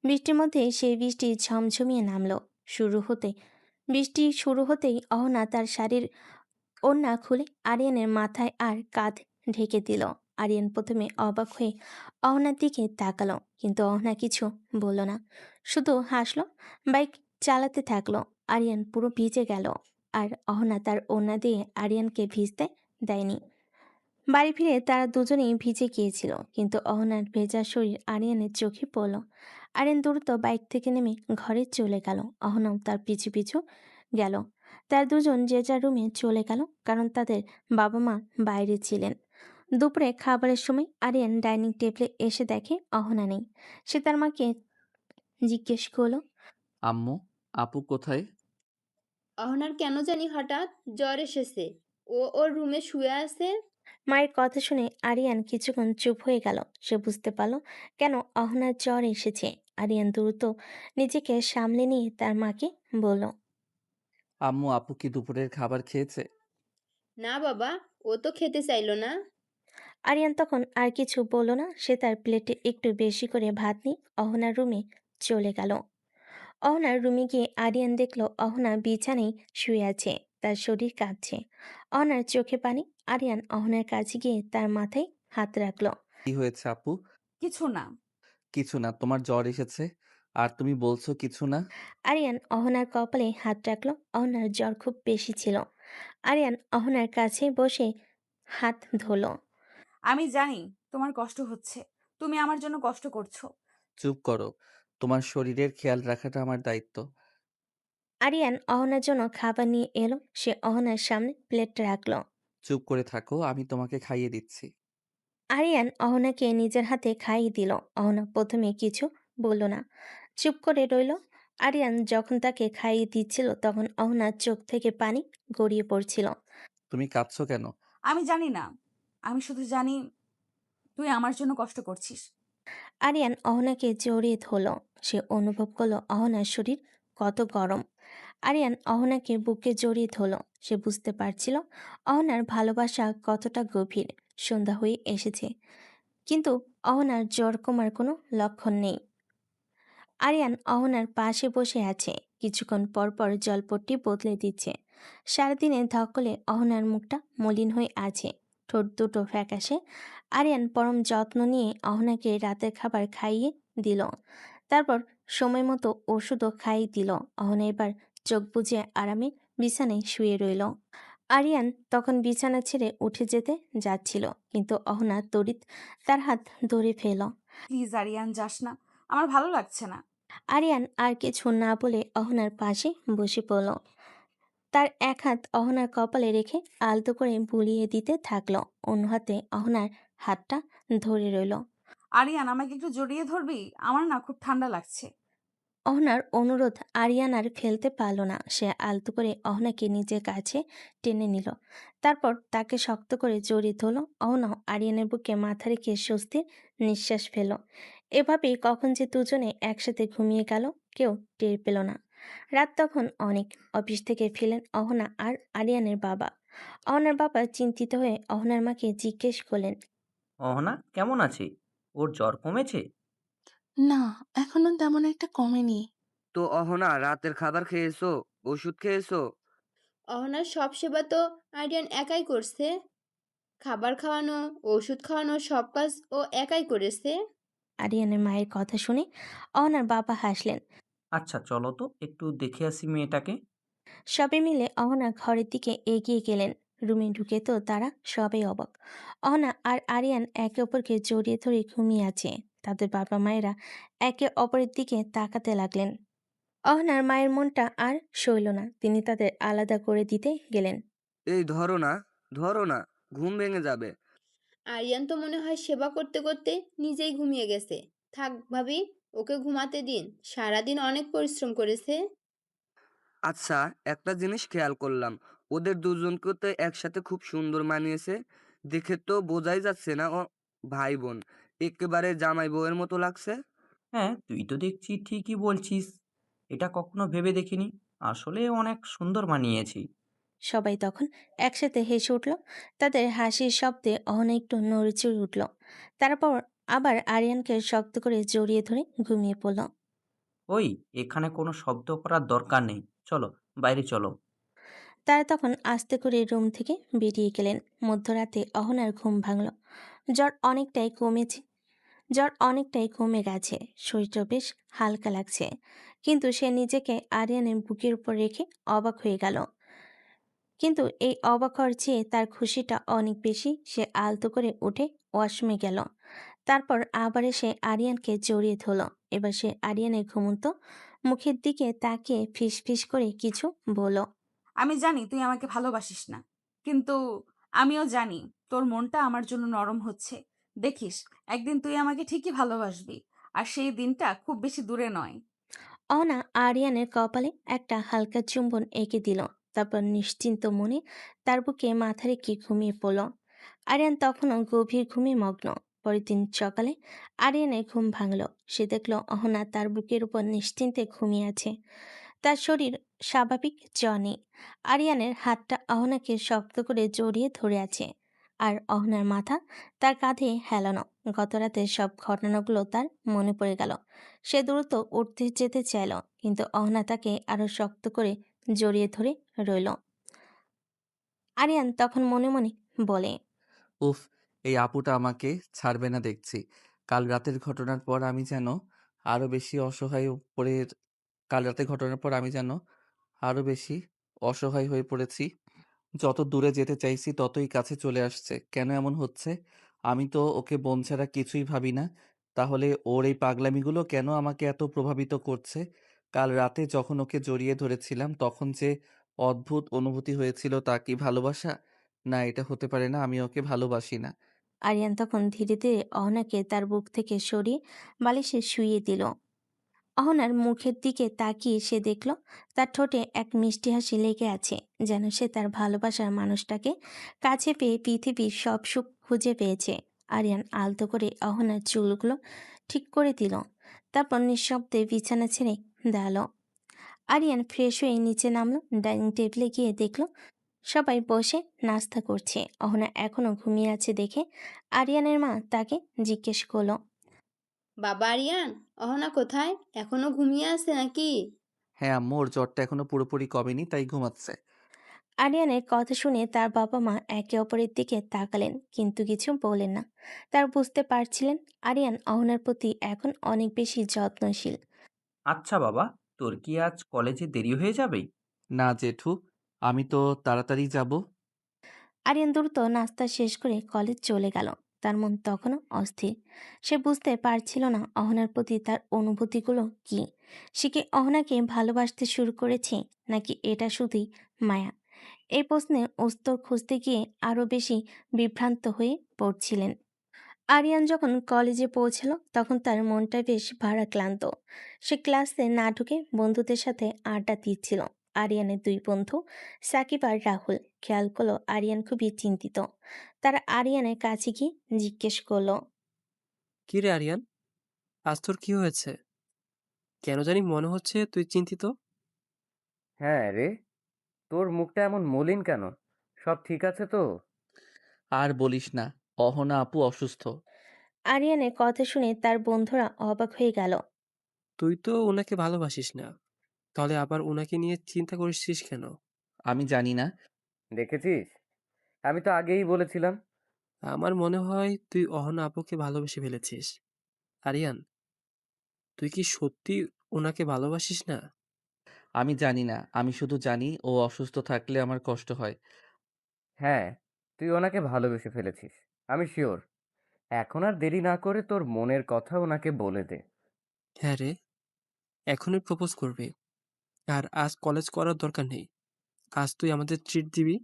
বৃষ্টির মধ্যে সেই বৃষ্টি ঝমঝমিয়ে নামলো। বৃষ্টি শুরু হতেই অহনা তার শাড়ির ওড়না খুলে আরিয়ানের মাথায় আর কাঁধ ঢেকে দিল। আরিয়ান প্রথমে অবাক হয়ে অহনার দিকে তাকালো, কিন্তু অহনা কিছু বলল না, শুধু হাসলো। বাইক চালাতে থাকলো। আরিয়ান পুরো ভিজে গেল, আর অহনা তার ওড়না দিয়ে আরিয়ানকে ভিজতে দেয়নি। বাড়ি ফিরে তারা দুজনেই ভিজে গিয়েছিল, কিন্তু অহনার ভেজা শরীর আরিয়ানের চোখে পড়ল। আরিয়ান দ্রুত বাইক থেকে নেমে ঘরে চলে গেল। অহনাও তার পিছু পিছু গেল। তার দুজন যে যার রুমে চলে গেল, কারণ তাদের বাবা মা বাইরে ছিলেন। দুপুরে খাবারের সময় আরিয়ান ডাইনিং টেবিলে এসে দেখে অহনা নেই। সে তার মাকে জিজ্ঞেস করলো, আম্মু, আপু কোথায়? অহনার কেন জানি হঠাৎ জ্বর এসেছে। ও ওর রুমে শুয়ে আছে। মায়ের কথা শুনে আরিয়ান কিছুক্ষণ চুপ হয়ে গেল। সে বুঝতে পারল কেন অহনার জ্বর এসেছে। আরিয়ান দ্রুত নিজেকে সামলে নিয়ে তার মাকে বলল, আম্মু, আপু কি দুপুরের খাবার খেয়েছে? না বাবা, ও তো খেতে চাইলো না। আরিয়ান তখন আর কিছু বলল না। সে তার প্লেটে একটু বেশি করে ভাত নিয়ে অহনার রুমে চলে গেল। অহনার রুমে গিয়ে আরিয়ান দেখল অহনা বিছানায় শুয়ে আছে, তার শরীর কাঁপছে। অহনার চোখে পানি। আরিয়ান অহনার কাছে গিয়ে তার মাথায় হাত রাখল। কি হয়েছে আপু? কিছু না। কিছু না, তোমার জ্বর এসেছে আর তুমি বলছো কিছু না? আরিয়ান অহনার কপালে হাত রাখল। অহনার জ্বর খুব বেশি ছিল। আরিয়ান অহনার কাছে বসে হাত ধরল। আমি জানি তোমার কষ্ট হচ্ছে। তুমি আমার জন্য কষ্ট করছো। চুপ করো, তোমার শরীরের খেয়াল রাখাটা আমার দায়িত্ব। আরিয়ান অহনার জন্য খাবার নিয়ে এলো। সে অহনার সামনে প্লেট রাখল। চুপ করে থাকো, আমি তোমাকে খাইয়ে দিচ্ছি। আরিয়ান অহনাকে নিজের হাতে খাইয়ে দিল। অহনা প্রথমে কিছু বলল না, চুপ করে রইল। আরিয়ান যখন তাকে খাইয়ে দিচ্ছিল, তখন অহনার চোখ থেকে পানি গড়িয়ে পড়ছিল। তুমি কাঁদছো কেন? আমি জানি না। আমি শুধু জানি তুই আমার জন্য কষ্ট করছিস। আরিয়ান অহনাকে জড়িয়ে ধরল। সে অনুভব করলো অহনার শরীর কত গরম। আরিয়ান অহনাকে বুকে জড়িয়ে ধরল। সে বুঝতে পারছিল অহনার ভালোবাসা কতটা গভীর। সন্ধ্যা হয়ে এসেছে, কিন্তু অহনার জ্বর কমার কোনো লক্ষণ নেই। আরিয়ান অহনার পাশে বসে আছে, কিছুক্ষণ পর পর জলপট্টি বদলে দিচ্ছে। সারাদিনের ধকলে অহনার মুখটা মলিন হয়ে আছে, ঠোঁট দুটো ফ্যাকাশে। আরিয়ান পরম যত্ন নিয়ে অহনাকে রাতের খাবার খাইয়ে দিল, তারপর সময় মতো ওষুধও খাইয়ে দিল। অহনা এবার চোখ বুজে আরামে বিছানায় শুয়ে রইল। আরিয়ান তখন বিছানা ছেড়ে উঠে যেতে যাচ্ছিল, কিন্তু অহনা তড়িৎ তার হাত ধরে ফেল। প্লিজ আরিয়ান, যাস না। আমার ভালো লাগছে না। আরিয়ান আর কিছু না বলে অহনার পাশে বসে পড়ল। তার এক হাত অহনার কপালে রেখে আলতো করে বুলিয়ে দিতে থাকলো। অন্য হাতে অহনার হাতটা ধরে রইল। আরিয়ান, আমাকে একটু জড়িয়ে ধরবি? আমার না খুব ঠান্ডা লাগছে। অহনার অনুরোধ আরিয়ান আর ফেলতে পারল না। সে আলতো করে অহনাকে নিজের কাছে টেনে নিল, তারপর তাকে শক্ত করে জড়িয়ে ধরল। অহনাও আরিয়ানের বুকে মাথা রেখে স্বস্তির নিঃশ্বাস ফেল। এভাবেই কখন যে দুজনে একসাথে ঘুমিয়ে গেল কেউ টের পেল না। রাত তখন অনেক। অফিস থেকে ফিরলেন অহনা আর আরিয়ানের বাবা। অহনার বাবা চিন্তিত হয়ে অহনার মাকে জিজ্ঞেস করলেন, অহনা কেমন আছে? ওর জ্বর কমেছে? না, এখনো তেমন একটা কমেনি। তো অহনা, রাতের খাবার খেয়েছো? ওষুধ খেয়েছো? অহনার সব সেবা তো আরিয়ান একাই করছে। খাবার খাওয়ানো, ওষুধ খাওয়ানো সব কাজ ও একাই করেছে। আরিয়ানের মায়ের কথা শুনে অহনার বাবা হাসলেন। আচ্ছা চলো তো একটু দেখে আসি মেয়েটাকে। সবে মিলে অহনা ঘরের দিকে এগিয়ে গেলেন। রুমে ঢুকে তো তারা সবাই অবাক। অহনা আর আরিয়ান একে অপরকে জড়িয়ে ধরে ঘুমিয়ে আছে। তাদের বাবা মায়েরা একে অপরের দিকে তাকাতে লাগলেন। অহনার মায়ের মনটা আর সইল না, তিনি তাদের আলাদা করে দিতে গেলেন। এই ধরো না, ধরো না, ঘুম ভেঙে যাবে। আরিয়ান তো মনে হয় সেবা করতে করতে নিজেই ঘুমিয়ে গেছে। থাক ভাবি, ওকে ঘুমাতে দিন, সারাদিন অনেক পরিশ্রম করেছে। আচ্ছা, একটা জিনিস খেয়াল করলাম, ওদের দুজনকে তো একসাথে খুব সুন্দর মানিয়েছে। দেখে তো বোঝাই যাচ্ছে না ও ভাই বোন, একেবারে জামাই বউয়ের মতো লাগছে। হ্যাঁ, তুই তো দেখছি ঠিকই বলছিস। এটা কখনো ভেবে দেখিনি। আসলে অনেক সুন্দর মানিয়েছি। সবাই তখন একসাথে হেসে উঠল। তাদের হাসির শব্দে অহনা একটু নড়েচড়ে উঠল। তারপর আবার আরিয়ানকে শক্ত করে জড়িয়ে ধরে ঘুমিয়ে পড়ল। ওই, এখানে কোনো শব্দ করার দরকার নেই। চলো, বাইরে চলো। তারা তখন আস্তে করে রুম থেকে বেরিয়ে গেলেন। মধ্যরাতে অহনার ঘুম ভাঙল। জ্বর অনেকটাই কমেছে, জ্বর অনেকটাই কমে গেছে। শরীরটা বেশ হালকা লাগছে। কিন্তু সে নিজেকে আরিয়ানের বুকের উপর রেখে অবাক হয়ে গেল। কিন্তু এই অবাক হওয়ার চেয়ে তার খুশিটা অনেক বেশি। সে আলতো করে উঠে ওয়াশরুমে গেল। তারপর আবার এসে আরিয়ানকে জড়িয়ে ধরল। এবার সে আরিয়ানের ঘুমন্ত মুখের দিকে তাকিয়ে ফিস ফিস করে কিছু বলল। আমি জানি তুই আমাকে ভালোবাসিস না, কিন্তু আমিও জানি তোর মনটা আমার জন্য নরম হচ্ছে। দেখিস, একদিন তুই আমাকে ঠিকই ভালোবাসবি, আর সেই দিনটা খুব বেশি দূরে নয়। অনা আরিয়ানের কপালে একটা হালকা চুম্বন এঁকে দিল। তারপর নিশ্চিন্ত মনে তার বুকে মাথা রেখে ঘুমিয়ে পড়ল। আরিয়ান তখনও গভীর ঘুমে মগ্ন। পরের দিন সকালে আরিয়ানের ঘুম ভাঙল। সে দেখল অহনা তার বুকের উপর নিশ্চিন্তে ঘুমিয়ে আছে। তার শরীর স্বাভাবিক, জ্বর নেই। আরিয়ানের হাতটা অহনাকে শক্ত করে জড়িয়ে ধরে আছে। আর অহনার মাথা তার কাঁধে হেলানো। গত রাতের সব ঘটনাগুলো তার মনে পড়ে গেল। সে দ্রুত উঠতে যেতে চাইল, কিন্তু অহনা তাকে আরো শক্ত করে জড়িয়ে ধরে রইল। আরিয়ান তখন মনে মনে বলে। উফ! এই আপুটা আমাকে ছাড়বে না দেখছি। কাল রাতের ঘটনার পর আমি যেন আরো বেশি অসহায় পড়ে কাল রাতের ঘটনার পর আমি যেন আরো বেশি অসহায় হয়ে পড়েছি। যত দূরে যেতে চাইছি ততই কাছে চলে আসছে। কেন এমন হচ্ছে? আমি তো ওকে বোন ছাড়া কিছুই ভাবি না। তাহলে ওর এই পাগলামিগুলো কেন আমাকে এত প্রভাবিত করছে? কাল রাতে যখন ওকে জড়িয়ে ধরেছিলাম তখন যে অদ্ভুত অনুভূতি হয়েছিল তা কি ভালোবাসা? না, এটা হতে পারে না। আমি ওকে ভালোবাসি না। আরিয়ান তখন ধীরে ধীরে অহনাকে তার বুক থেকে সরিয়ে বালিশে শুইয়ে দিল। অহনার মুখের দিকে তাকিয়ে সে দেখল তার ঠোঁটে এক মিষ্টি হাসি লেগে আছে, যেন সে তার ভালোবাসার মানুষটাকে কাছে পেয়ে পৃথিবীর সব সুখ খুঁজে পেয়েছে। আরিয়ান আলতো করে অহনার চুলগুলো ঠিক করে দিল। তারপর নিঃশব্দে বিছানা ছেড়ে দাঁড়ালো। আরিয়ান ফ্রেশ হয়ে নিচে নামলো। ডাইনিং টেবিলে গিয়ে দেখলো সবাই বসে নাস্তা করছে। অহনা এখনো ঘুমিয়ে আছে দেখে আরিয়ানের মা তাকে জিজ্ঞেস করলো। বাবা আরিয়ান, অহনা কোথায়? এখনো ঘুমিয়ে আছে নাকি? হ্যাঁ আম্মু, ওর জ্বরটা এখনো পুরোপুরি কমেনি তাই ঘুমাচ্ছে। আরিয়ানের কথা শুনে তার বাবা মা একে অপরের দিকে তাকালেন, কিন্তু কিছু বললেন না। তার বুঝতে পারছিলেন আরিয়ান অহনার প্রতি এখন অনেক বেশি যত্নশীল। আচ্ছা বাবা, তোর কি আজ কলেজে দেরি হয়ে যাবে? না জেঠু, আমি তো তাড়াতাড়ি যাব। আরিয়ান দ্রুত নাস্তা শেষ করে কলেজ চলে গেল। তার মন তখনও অস্থির। সে বুঝতে পারছিল না অহনার প্রতি তার অনুভূতিগুলো কি। সে কি অহনাকে ভালোবাসতে শুরু করেছে, নাকি এটা শুধুই মায়া? এই প্রশ্নের উত্তর খুঁজতে গিয়ে আরো বেশি বিভ্রান্ত হয়ে পড়ছিলেন। আরিয়ান যখন কলেজে পৌঁছালো তখন তার মনটা বেশ ভারাক্লান্ত। সে ক্লাসে না ঢুকে বন্ধুদের সাথে আড্ডা দিচ্ছিল। আরিয়ানের দুই বন্ধু সাকিব আর রাহুল খেয়াল করলো আরিয়ান খুবই চিন্তিত। তারা আরিয়ানের কাছে গিয়ে জিজ্ঞেস করলো। কি রে আরিয়ান, আজ তোর কি হয়েছে? কেন জানি মনে হচ্ছে তুই চিন্তিত। হ্যাঁ রে, তোর মুখটা এমন মলিন কেন? সব ঠিক আছে তো? আর বলিস না, অহনা আপু অসুস্থ। আরিয়ানের কথা শুনে তার বন্ধুরা অবাক হয়ে গেল। তুই তো ওনাকে ভালোবাসিস না। তাহলে আবার ওনাকে নিয়ে চিন্তা করছিস কেন? আমি জানি না। দেখেছিস? আমি তো আগেই বলেছিলাম। আমার মনে হয় তুই অহনা আপুকে ভালোবেসে ফেলেছিস। আরিয়ান, তুই কি সত্যি ওনাকে ভালোবাসিস না? আমি জানি না। আমি শুধু জানি ও অসুস্থ থাকলে আমার কষ্ট হয়। হ্যাঁ, তুই ওনাকে ভালোবেসে ফেলেছিস। আমি শিওর। এখন আর দেরি না করে তোর মনের কথা ওনাকে বলে দে। হ্যাঁ রে, এখনই প্রপোজ করবি। আর আজ কলেজ করার দরকার নেই। আজ তুই আমাদের ট্রিট দিবি।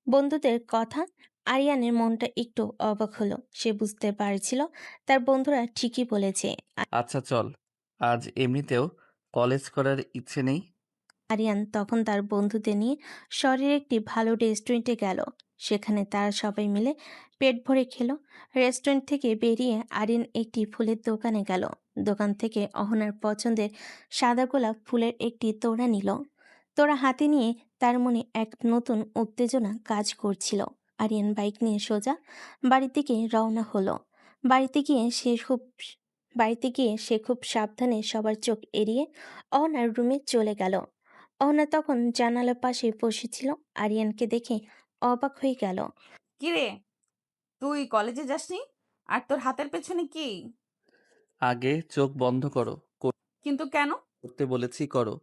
বন্ধুদের কথা আরিয়ানের মনটা একটু অবাক হলো। সে বুঝতে পারছিল তার বন্ধুরা ঠিকই বলেছে। আচ্ছা চল। আজ এমনিতেও কলেজ করার ইচ্ছে নেই। আরিয়ান তখন তার বন্ধুদের নিয়ে শহরের একটি ভালো রেস্টুরেন্টে গেল। সেখানে তারা সবাই মিলে পেট ভরে খেলো। রেস্টুরেন্ট থেকে বেরিয়ে আরিয়ান একটি ফুলের দোকানে গেল। দোকান থেকে অহনার পছন্দের সাদা গোলাপ ফুলের একটি তোড়া নিল। তোড়া হাতে নিয়ে তার মনে এক নতুন উত্তেজনা কাজ করছিল। আরিয়ান বাইক নিয়ে সোজা বাড়ির দিকে রওনা হলো। বাড়িতে গিয়ে সে খুব বাড়িতে গিয়ে সে খুব সাবধানে সবার চোখ এড়িয়ে অহনার রুমে চলে গেল। অহনা তখন জানালার পাশে বসেছিল। আরিয়ানকে দেখে অবাক হয়ে গেল। কিরে, তুই কলেজে যাসনি? আর তোর হাতের পেছনে কি? আগে চোখ বন্ধ করো। কিন্তু কেন? করতে বলেছি করো।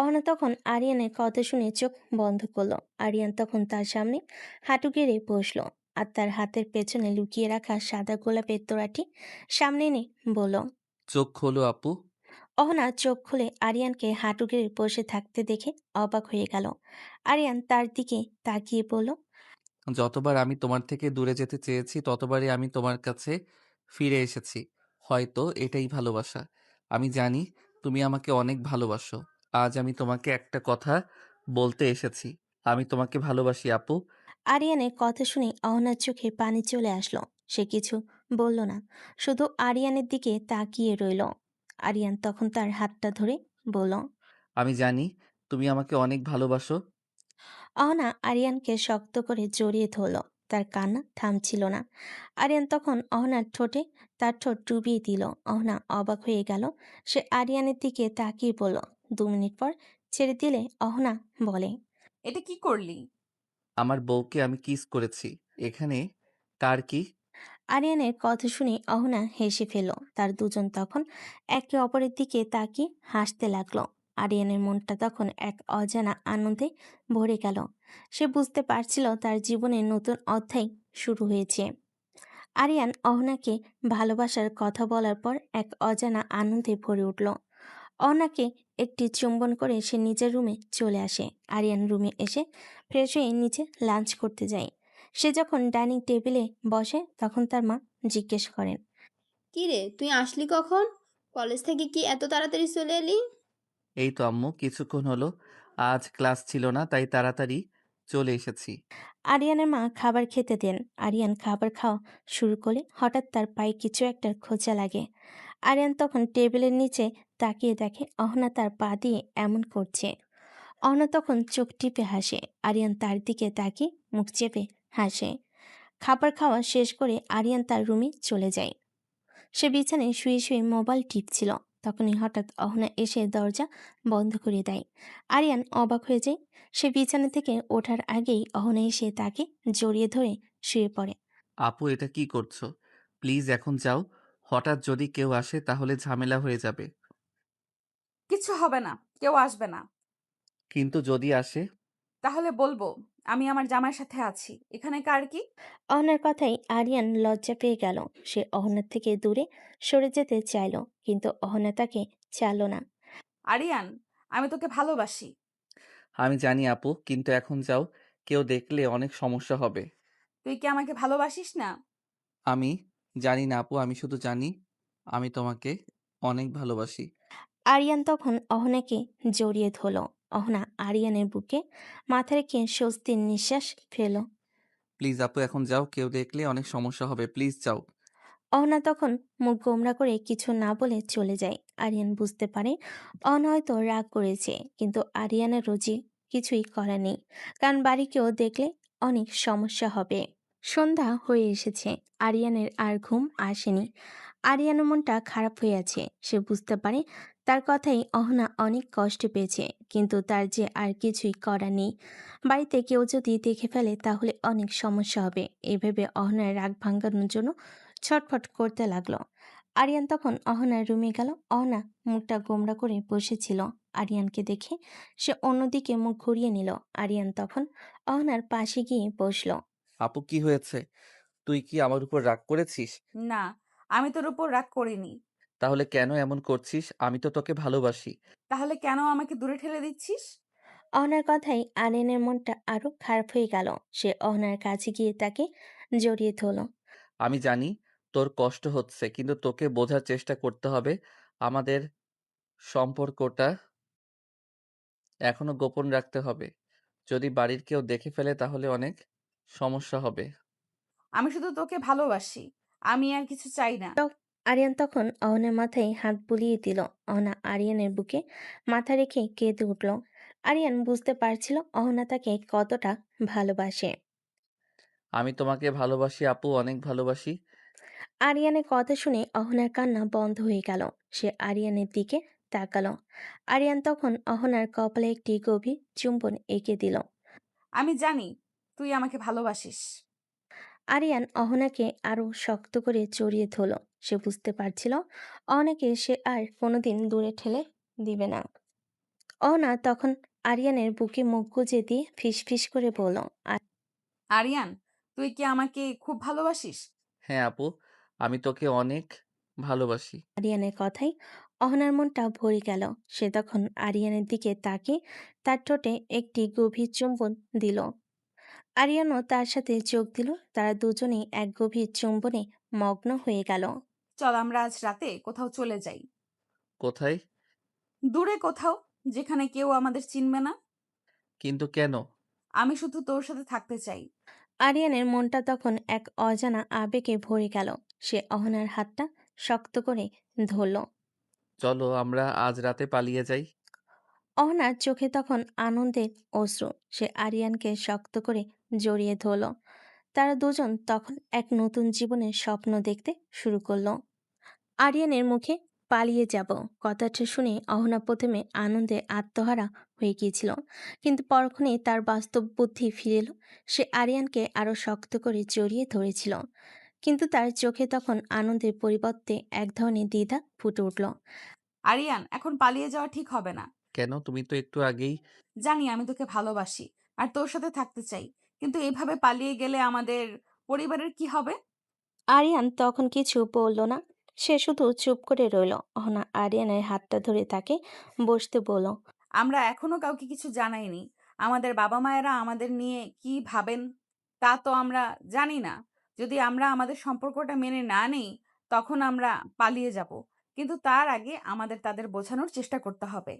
অহনা তখন আরিয়ানের কথা শুনে চোখ বন্ধ করলো। আরিয়ান তখন তার সামনে হাঁটু গেড়ে বসলো আর তার হাতের পেছনে লুকিয়ে রাখা সাদা গোলাপের তোড়াটি সামনে এনে বলল। চোখ খোলো আপু। অহনা চোখ খুলে আরিয়ানকে হাঁটু গেড়ে বসে থাকতে দেখে অবাক হয়ে গেল। আরিয়ান তার দিকে তাকিয়ে বলল। যতবার আমি তোমার থেকে দূরে যেতে চেয়েছি ততবারই আমি তোমার কাছে ফিরে এসেছি। হয়তো এটাই ভালোবাসা। আমি জানি তুমি আমাকে অনেক ভালোবাসো। আজ আমি তোমাকে একটা কথা বলতে এসেছি। আমি তোমাকে ভালোবাসি আপু। আরিয়ানের কথা শুনে অহনার চোখে পানি চলে আসলো। সে কিছু বলল না, শুধু আরিয়ানের দিকে তাকিয়ে রইল। আরিয়ান তখন তার হাতটা ধরে বলল। আমি জানি তুমি আমাকে অনেক ভালোবাসো। অহনা আরিয়ানকে শক্ত করে জড়িয়ে ধরল। তার কান্না থামছিল না। আরিয়ান তখন অহনার ঠোঁটে তার ঠোঁট ডুবিয়ে দিল। অহনা অবাক হয়ে গেল। সে আরিয়ানের দিকে তাকিয়ে বলল। 2 মিনিট পর ছেড়ে দিলে অহনা বলে। এটা কি করলি? আমার বউকে আমি কিস করেছি। এখানে কার কি? আরিয়ানের কথা শুনে অহনা হেসে ফেলল। তার দুজন তখন একে অপরের দিকে তাকিয়ে হাসতে লাগলো। আরিয়ানের মনটা তখন এক অজানা আনন্দে ভরে গেল। সে বুঝতে পারছিল তার জীবনের নতুন অধ্যায় শুরু হয়েছে। আরিয়ান অহনাকে ভালোবাসার কথা বলার পর এক অজানা আনন্দে ভরে উঠল। অহনাকে একটি চুম্বন করে সে নিজের রুমে চলে আসে। আরিয়ান রুমে এসে ফ্রেশ হয়ে নিচে লাঞ্চ করতে যায়। সে যখন ডাইনিং টেবিলে বসে তখন তার মা জিজ্ঞেস করেন। কি রে, তুই আসলি কখন? কলেজ থেকে কি এত তাড়াতাড়ি চলে এলি? এই তো আম্মু কিছুক্ষণ হলো। আজ ক্লাস ছিল না তাই তাড়াতাড়ি চলে এসেছি। আরিয়ানের মা খাবার খেতে দেন। আরিয়ান খাবার খাওয়া শুরু করলে হঠাৎ তার পায়ে কিছু একটা খোঁচা লাগে। আরিয়ান তখন টেবিলের নিচে তাকিয়ে দেখে অহনা তার পা দিয়ে এমন করছে। অহনা তখন চোখ টিপে হাসে। আরিয়ান তার দিকে তাকিয়ে মুখ চেপে হাসে। খাবার খাওয়া শেষ করে আরিয়ান তার রুমে চলে যায়। সে বিছানায় শুয়ে শুয়ে মোবাইল টিপছিল। তখনই হঠাৎ অহনা এসে দরজা বন্ধ করে দেয়। আরিয়ান অবাক হয়ে যায়। সে বিছানা থেকে ওঠার আগেই অহনা এসে তাকে জড়িয়ে ধরে শুয়ে পড়ে। আপু এটা কি করছো? প্লিজ এখন যাও। হঠাৎ যদি কেউ আসে তাহলে ঝামেলা হয়ে যাবে। কিছু হবে না, কেউ আসবে না। কিন্তু যদি আসে? তাহলে বলবো আমি আমার জামাইয়ের সাথে আছি। এখানে কার কি? অহনার কথাই আরিয়ান লজ্জা পেয়ে গেল। সে অহনার থেকে দূরে সরে যেতে চাইল, কিন্তু অহনা তাকে চাইল না। আরিয়ান, আমি তোকে ভালোবাসি। আমি জানি আপু, কিন্তু এখন যাও। কেউ দেখলে অনেক সমস্যা হবে। তুই কি আমাকে ভালোবাসিস না? আমি জানি না আপু, আমি শুধু জানি আমি তোমাকে অনেক ভালোবাসি। আরিয়ান তখন অহনাকে জড়িয়ে ধরল। অহনা আরিয়ানের বুকে মাথা রেখে স্বস্তির নিঃশ্বাস ফেল। প্লিজ আপু এখন যাও, কেউ দেখলে অনেক সমস্যা হবে, প্লিজ যাও। অহনা তখন মুখ গোমরা করে কিছু না বলে চলে যায়। আরিয়ান বুঝতে পারে অহনা হয়তো রাগ করেছে, কিন্তু আরিয়ানের রোজি কিছুই করার নেই, কারণ বাড়ি কেউ দেখলে অনেক সমস্যা হবে। সন্ধ্যা হয়ে এসেছে। আরিয়ানের আর ঘুম আসেনি। আরিয়ানের মনটা খারাপ হয়ে আছে। সে বুঝতে পারে তার কথাই অহনা অনেক কষ্ট পেয়েছে, কিন্তু তার যে আর কিছুই করার নেই। বাড়িতে কেউ যদি দেখে ফেলে তাহলে অনেক সমস্যা হবে। এই ভেবে অহনার রাগ ভাঙানোর জন্য ছটফট করতে লাগলো। আরিয়ান তখন অহনার রুমে গেল। অহনা মুখটা গোমড়া করে বসেছিল। আরিয়ানকে দেখে সে অন্যদিকে মুখ ঘুরিয়ে নিল। আরিয়ান তখন অহনার পাশে গিয়ে বসলো। আপু কি হয়েছে? তুই কি আমার উপর রাগ করেছিস? না, আমি তোর উপর রাগ করিনি। তাহলে কেন এমন করছিস? আমি তো তোকে ভালোবাসি। তাহলে কেন আমাকে দূরে ঠেলে দিচ্ছিস? অহনার কথাই আরিয়ানের মনটা আরো খারাপ হয়ে গেল। সে অহনার কাছে গিয়ে তাকে জড়িয়ে ধরল। আমি জানি তোর কষ্ট হচ্ছে, কিন্তু তোকে বোঝার চেষ্টা করতে হবে। আমাদের সম্পর্কটা এখনো গোপন রাখতে হবে। যদি বাড়ির কেউ দেখে ফেলে তাহলে অনেক সমস্যা হবে। আমি শুধু তোকে ভালোবাসি। আমি আর কিছু চাই না। আরিয়ান তখন অহনার মাথায় হাত বুলিয়ে দিল। অহনা আরিয়ানের বুকে মাথা রেখে কেঁদে উঠল। আরিয়ান বুঝতে পারছিল অহনা তাকে কতটা ভালোবাসে। আমি তোমাকে ভালোবাসি আপু, অনেক ভালোবাসি। আরিয়ানের কথা শুনে অহনার কান্না বন্ধ হয়ে গেল। সে আরিয়ানের দিকে তাকালো। আরিয়ান তখন অহনার কপালে একটি গভীর চুম্বন এঁকে দিল। আমি জানি তুই আমাকে ভালোবাসিস। আরিয়ান অহনাকে আরো শক্ত করে জড়িয়ে ধরল। সে বুঝতে পারছিল অহনাকে সে আর কোনোদিন দূরে ঠেলে দিবে না। অহনা তখন আরিয়ানের বুকে মুখ গুজে দিয়ে ফিসফিস করে বলল। আরিয়ান, তুই কি আমাকে খুব ভালোবাসিস? হ্যাঁ আপু, আমি তোকে অনেক ভালোবাসি। আরিয়ানের কথাই অহনার মনটা ভরে গেল। সে তখন আরিয়ানের দিকে তাকিয়ে তার ঠোঁটে একটি গভীর চুম্বন দিল। আরিয়ানও তার সাথে যোগ দিল। তারা দুজনেই এক গভীর চুম্বনে মগ্ন হয়ে গেল। চল আমরা আজ রাতে কোথাও চলে যাই। কোথায়? দূরে কোথাও, যেখানে কেউ আমাদের চিনবে না। কিন্তু কেন? আমি শুধু তোর সাথে থাকতে চাই। আরিয়ানের মনটা তখন এক অজানা আবেগে ভরে গেল। সে অহনার হাতটা শক্ত করে ধরল। চলো আমরা আজ রাতে পালিয়ে যাই। অহনার চোখে তখন আনন্দের অশ্রু। সে আরিয়ানকে শক্ত করে জড়িয়ে ধরল। তারা দুজন তখন এক নতুন জীবনের স্বপ্ন দেখতে শুরু করলো। আরিয়ানের মুখে পালিয়ে যাব কথাটা শুনে অহনা প্রথমে আনন্দে আত্মহারা হয়ে গিয়েছিল, কিন্তু পরক্ষণেই তার বাস্তব বুদ্ধি ফিরে এলো। সে আরিয়ানকে আরো শক্ত করে জড়িয়ে ধরেছিল, কিন্তু তার চোখে তখন আনন্দের পরিবর্তে এক ধরনের দ্বিধা ফুটে উঠল। আরিয়ান, এখন পালিয়ে যাওয়া ঠিক হবে না। কেন? তুমি তো একটু আগেই। জানি আমি তোকে ভালোবাসি আর তোর সাথে থাকতে চাই, কিন্তু এইভাবে পালিয়ে গেলে আমাদের পরিবারের কি হবে? আরিয়ান তখন কিছু বলল না। সে শুধু চুপ করে রইল। অহনা আরিয়ানের হাতটা ধরে তাকে বসতে বলল। আমরা এখনো কাউকে কিছু জানাইনি। আমাদের বাবা মায়েরা আমাদের নিয়ে কি ভাবেন তা তো আমরা জানি না। যদি আমরা আমাদের সম্পর্কটা মেনে না নেই, তখন আমরা পালিয়ে যাব। কিন্তু তার আগে আমাদের তাদের বোঝানোর চেষ্টা করতে হবে।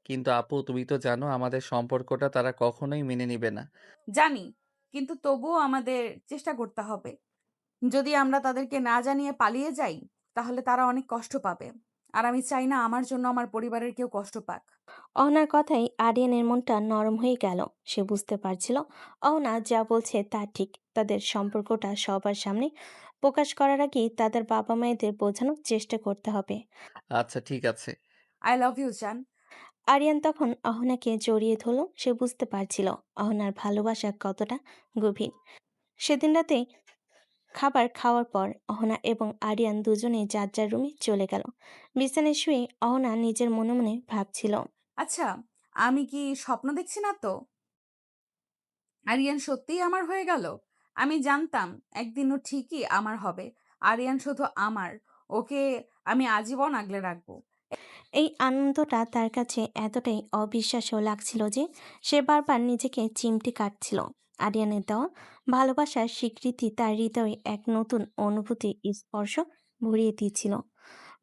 কিন্তু আপু তুমি তো জানো আমাদের সম্পর্কটা তারা কখনোই মেনে নিবে না। জানি, কিন্তু তবুও আমাদের চেষ্টা করতে হবে। যদি আমরা তাদেরকে না জানিয়ে পালিয়ে যাই, তাহলে তারা অনেক কষ্ট পাবে। আর আমি চাই না আমার জন্য আমার পরিবারের কেউ কষ্ট পাক। অহনার কথাই আরিয়ানের মনটা নরম হয়ে গেল। সে বুঝতে পারছিল অহনা যা বলছে তা ঠিক। তাদের সম্পর্কটা সবার সামনে প্রকাশ করার আগেই তাদের বাবা মায়েদের বোঝানোর চেষ্টা করতে হবে। আচ্ছা ঠিক আছে। আই লাভ ইউ জান। আরিয়ান তখন অহনাকে জড়িয়ে ধরল। সে বুঝতে পারছিল অহনার ভালোবাসা কতটা গভীর। সেদিন রাতে খাবার খাওয়ার পর অহনা এবং আরিয়ান দুজনেই যার যার রুমে চলে গেল। বিছানায় শুয়ে অহনা নিজের মনে মনে ভাবছিল। আচ্ছা, আমি কি স্বপ্ন দেখছি না তো? আরিয়ান সত্যিই আমার হয়ে গেল। আমি জানতাম একদিন ও ঠিকই আমার হবে। আরিয়ান শুধু আমার। ওকে আমি আজীবন আগলে রাখবো। এই আনন্দটা তার কাছে এতটাই অবিশ্বাস্য লাগছিল যে সে বারবার নিজেকে চিমটি কাটছিল। আরিয়ানের দেওয়া ভালোবাসার স্বীকৃতি তার হৃদয়ে এক নতুন অনুভূতি স্পর্শ ভরিয়ে দিয়েছিল।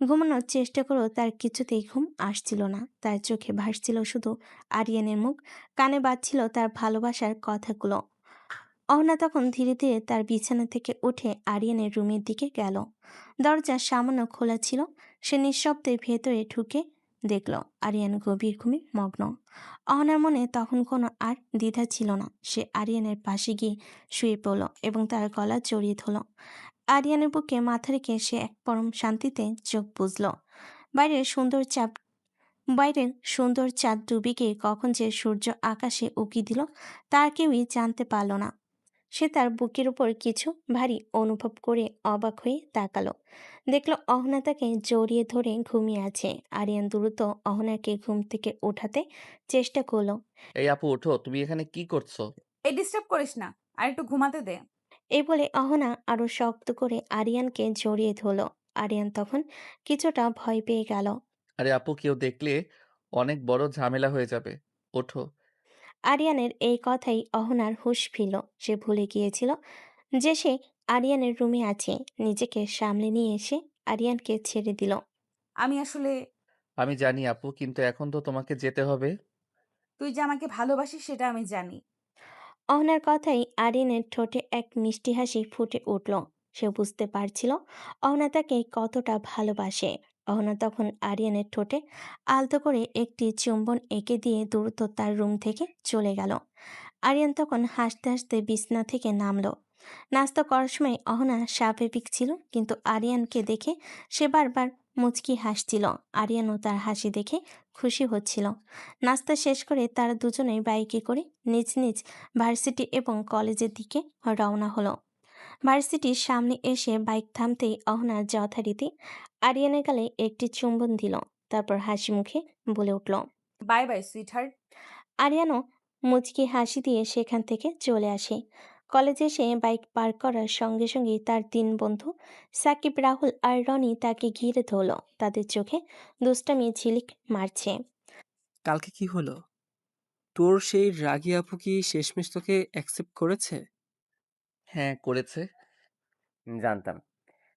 ঘুমানোর চেষ্টা করেও তার কিছুতেই ঘুম আসছিল না। তার চোখে ভাসছিল শুধু আরিয়ানের মুখ, কানে বাজছিল তার ভালোবাসার কথাগুলো। অহনা তখন ধীরে ধীরে তার বিছানা থেকে উঠে আরিয়ানের রুমের দিকে গেল। দরজা সামান্য খোলা ছিল। সে নিঃশব্দে ভেতরে ঢুকে দেখল আরিয়ান গভীর ঘুমে মগ্ন। অহনার মনে তখন কোনো আর দ্বিধা ছিল না। সে আরিয়ানের পাশে গিয়ে শুয়ে পড়ল এবং তার গলা জড়িয়ে ধরল। আরিয়ানের বুকে মাথা রেখে সে এক পরম শান্তিতে চোখ বুজল। বাইরের সুন্দর চাপ বাইরের সুন্দর চাঁদ ডুবে গিয়ে কখন যে সূর্য আকাশে উকি দিল তার কেউই জানতে পারল না। সে তার বুকের উপর কিছু ভারী অনুভব করে অবাক হয়ে তাকালো। দেখল অহনা তাকে জড়িয়ে ধরে ঘুমিয়ে আছে। আরিয়ান দ্রুত অহনাকে ঘুম থেকে ওঠাতে চেষ্টা করলো। এই আপু ওঠো, তুমি এখানে কি করছো? এই ডিস্টার্ব করিস না, আর একটু ঘুমাতে দে। এই বলে অহনা আরো শক্ত করে আরিয়ানকে জড়িয়ে ধরল। আরিয়ান তখন কিছুটা ভয় পেয়ে গেল। আরে আপু, কেউ দেখলে অনেক বড় ঝামেলা হয়ে যাবে। ওঠো। আরিয়ানের এই কথাই অহনার হুঁশ ফিরল। সে ভুলে গিয়েছিল যে সে আরিয়ানের রুমে আছে। নিজেকে সামলে নিয়ে এসে আরিয়ানকে ছেড়ে দিল। আমি আসলে আমি জানি আপু, কিন্তু এখন তো তোমাকে যেতে হবে। তুই যে আমাকে ভালোবাসিস সেটা আমি জানি। অহনার কথাই আরিয়ানের ঠোঁটে এক মিষ্টি হাসি ফুটে উঠল। সে বুঝতে পারছিল অহনা তাকে কতটা ভালোবাসে। অহনা তখন আরিয়ানের ঠোঁটে আলতো করে একটি চুম্বন এঁকে দিয়ে দ্রুত তার রুম থেকে চলে গেল। আরিয়ান তখন হাসতে হাসতে বিছানা থেকে নামলো। নাস্তা করার সময় অহনা স্বাভাবিক ছিল, কিন্তু আরিয়ানকে দেখে সে বারবার মুচকি হাসছিল। আরিয়ানও তার হাসি দেখে খুশি হচ্ছিল। নাস্তা শেষ করে তারা দুজনেই বাইকে করে নিজ নিজ ভার্সিটি এবং কলেজের দিকে রওনা হলো। ভার্সিটির সামনে এসে বাইক থামতেই অহনা যথারীতি আরিয়ানের গালে একটি চুম্বন দিল। তারপর হাসি মুখে বলে উঠল। Bye bye sweetheart. আরিয়ানও মুচকি হাসি দিয়ে সেখান থেকে চলে আসে। কলেজে এসে বাইক পার্ক করার সঙ্গে সঙ্গেই তার তিন বন্ধু সাকিব, রাহুল আর রনি তাকে ঘিরে ধরল। তাদের চোখে দুষ্টামি ঝিলিক মারছে। কালকে কি হলো? তোর সেই রাগী আপু কি শেষমেশ তোকে অ্যাকসেপ্ট করেছে? হ্যাঁ, করেছে। জানতাম।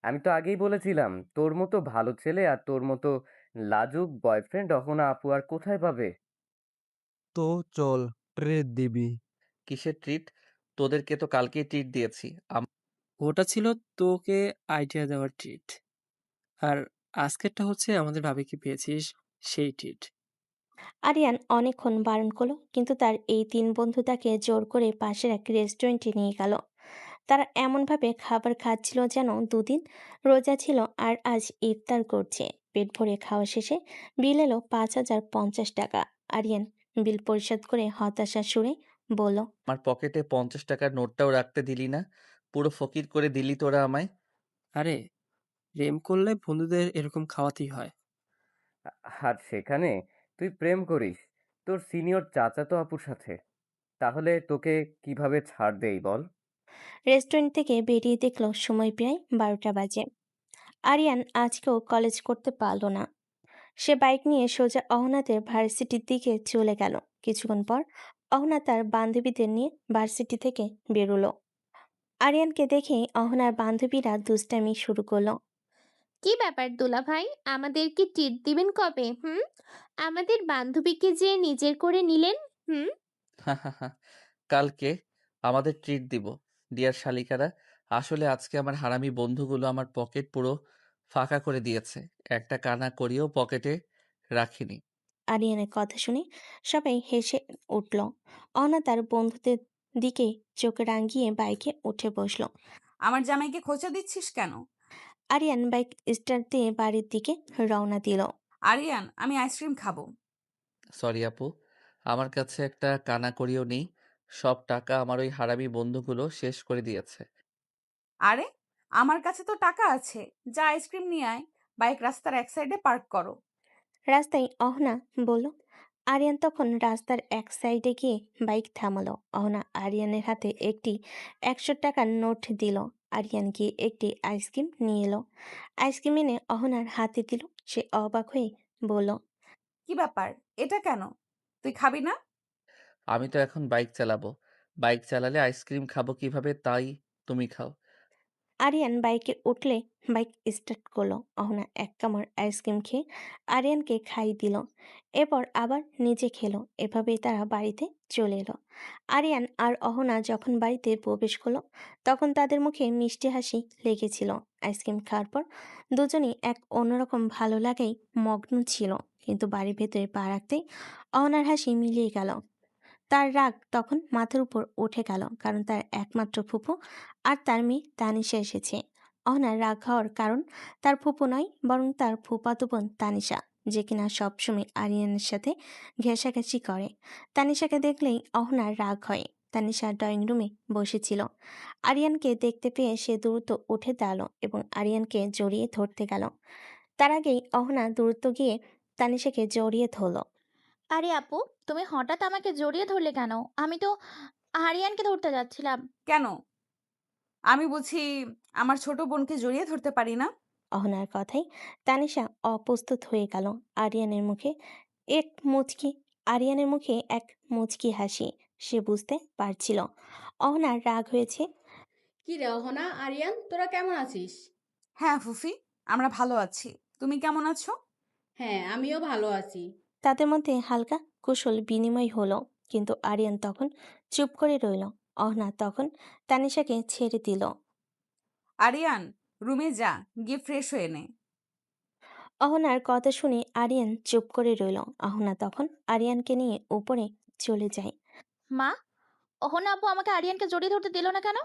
আমি তো আগেই বলেছিলাম, তোর মতো ভালো ছেলে আর তোর মতো লাজুক বয়ফ্রেন্ড অহনা আপু আর কোথায় পাবে? তো চল, ট্রিট দিবি। কিসের ট্রিট? তোদেরকে তো কালকেই ট্রিট দিয়েছি। ওটা ছিল তোকে আইডিয়া দেওয়ার ট্রিট। আর আজকেরটা হচ্ছে আমাদের ভাবিকে পেয়েছিস সেই ট্রিট। আরিয়ান অনেকক্ষণ বারণ করলো, কিন্তু তার এই তিন বন্ধু তাকে জোর করে পাশের এক রেস্টুরেন্টে নিয়ে গেল। তারা এমনভাবে খাবার খাচ্ছিল যেন দুদিন রোজা ছিল আর আজ ইফতার করছে। পেট ভরে খাওয়া শেষে বিল এলো ৫,০৫০ টাকা। আরিয়ান বিল পরিশোধ করে হতাশার সুরে বলল। আমার পকেটে 50 টাকার নোটটাও রাখতে দিলি না, পুরো ফকির করে দিলি তোরা আমায়। আরে, প্রেম করলে বন্ধুদের এরকম খাওয়াতেই হয়। আর সেখানে তুই প্রেম করিস তোর সিনিয়র চাচাতো আপুর সাথে। তাহলে তোকে কিভাবে ছাড় দেই বল? রেস্টুরেন্ট থেকে বেরিয়ে দেখলো সময় প্রায় 12টা বাজে। আরিয়ান আজকেও কলেজ করতে পারল না। সে বাইক নিয়ে সোজা অহনাদের ভার্সিটির দিকে চলে গেল। কিছুক্ষণ পর অহনা তার বান্ধবীদের নিয়ে ভার্সিটি থেকে বেরোলো। আরিয়ানকে দেখে অহনার বান্ধবীরা দুষ্টামি শুরু করলো। কি ব্যাপার দুলা ভাই, আমাদের কি ট্রিট দিবেন কবে? আমাদের বান্ধবীকে যে নিজের করে নিলেন। হুম কালকে আমাদের ট্রিট দিব। ডিয়ার শালিকারা, আসলে আজকে আমার হারামি বন্ধুগুলো আমার পকেট পুরো ফাঁকা করে দিয়েছে। একটা কানা করিও পকেটে রাখিনি। আরিয়ানের কথা শুনে সবাই হেসে উঠল। অহনা তার বন্ধুদের দিকে চোখ রাঙিয়ে বাইকে উঠে বসলো। আমার জামাইকে খোঁচা দিচ্ছিস কেন? আরিয়ান বাইক স্টার্ট দিয়ে বাড়ির দিকে রওনা দিল। আরিয়ান, আমি আইসক্রিম খাবো। সরি আপু, আমার কাছে একটা কানা করিও নেই। সব টাকা আমার ওই হারামি বন্ধুগুলো শেষ করে দিয়েছে। আরে, আমার কাছে তো টাকা আছে, যা আইসক্রিম নিয়ে আয়। বাইক রাস্তার এক সাইডে পার্ক করো। রাস্তায় অহনা বলল। আরিয়ান তখন রাস্তার এক সাইডে গিয়ে বাইক থামালো। অহনা আরিয়ানের হাতে একটি 100 টাকার নোট দিল। আরিয়ান গিয়ে একটি আইসক্রিম নিয়ে এলো। আইসক্রিম এনে অহনার হাতে দিল। সে অবাক হয়ে বলল। কি ব্যাপার, এটা কেন? তুই খাবি না? আমি তো এখন বাইক চালাবো। বাইক চালালে আইসক্রিম খাবো কিভাবে, তাই তুমি খাও। আরিয়ান বাইকে উঠলে বাইক স্টার্ট করলো। অহনা এক কামড় আইসক্রিম খেয়ে আরিয়ানকে খাই দিল। এরপর আবার নিজে খেলো। এভাবেই তারা বাড়িতে চলে এলো। আরিয়ান আর অহনা যখন বাড়িতে প্রবেশ করলো তখন তাদের মুখে মিষ্টি হাসি লেগেছিল। আইসক্রিম খাওয়ার পর দুজনেই এক অন্যরকম ভালো লাগাই মগ্ন ছিল। কিন্তু বাড়ির ভেতরে পা রাখতেই অহনার হাসি মিলিয়ে গেল। তার রাগ তখন মাথার উপর উঠে গেল, কারণ তার একমাত্র ফুপু আর তার মেয়ে তানিশা এসেছে। অহনার রাগ হওয়ার কারণ তার ফুপু নয়, বরং তার ফুপাতো বোন তানিশা, যে কিনা সবসময় আরিয়ানের সাথে ঘেঁষাঘেঁষি করে। তানিশাকে দেখলেই অহনার রাগ হয়। তানিশা ড্রয়িং রুমে বসেছিল। আরিয়ানকে দেখতে পেয়ে সে দ্রুত উঠে দাঁড়ালো এবং আরিয়ানকে জড়িয়ে ধরতে গেল। তার আগেই অহনা দ্রুত গিয়ে তানিশাকে জড়িয়ে ধরল। আরে আপু, তুমি হঠাৎ আমাকে জড়িয়ে ধরলে কেন? আমি তো আরিয়ানকে ধরতে যাচ্ছিলাম। কেন? আমি বুঝি আমার ছোট বোনকে জড়িয়ে ধরতে পারি না? অহনার কথায় তানিশা অপ্রস্তুত হয়ে গেল। আরিয়ানের মুখে এক মুচকি আরিয়ানের মুখে এক মুচকি হাসি। সে বুঝতে পারছিল অহনার রাগ হয়েছে। কি রে অহনা, আরিয়ান, তোরা কেমন আছিস? হ্যাঁ ফুফি, আমরা ভালো আছি। তুমি কেমন আছো? হ্যাঁ, আমিও ভালো আছি। তাদের মধ্যে হালকা কুশল বিনিময় হলো, কিন্তু আরিয়ান তখন চুপ করে রইল। অহনা তখন তানিশাকে ছেড়ে দিল। আরিয়ান, রুমে যা, গিয়ে ফ্রেশ হয়ে নে। অহনার কথা শুনে আরিয়ান চুপ করে রইল। অহনা তখন আরিয়ানকে নিয়ে উপরে চলে যায়। মা, অহনা আপু আমাকে আরিয়ানকে জড়িয়ে ধরতে দিল না কেন?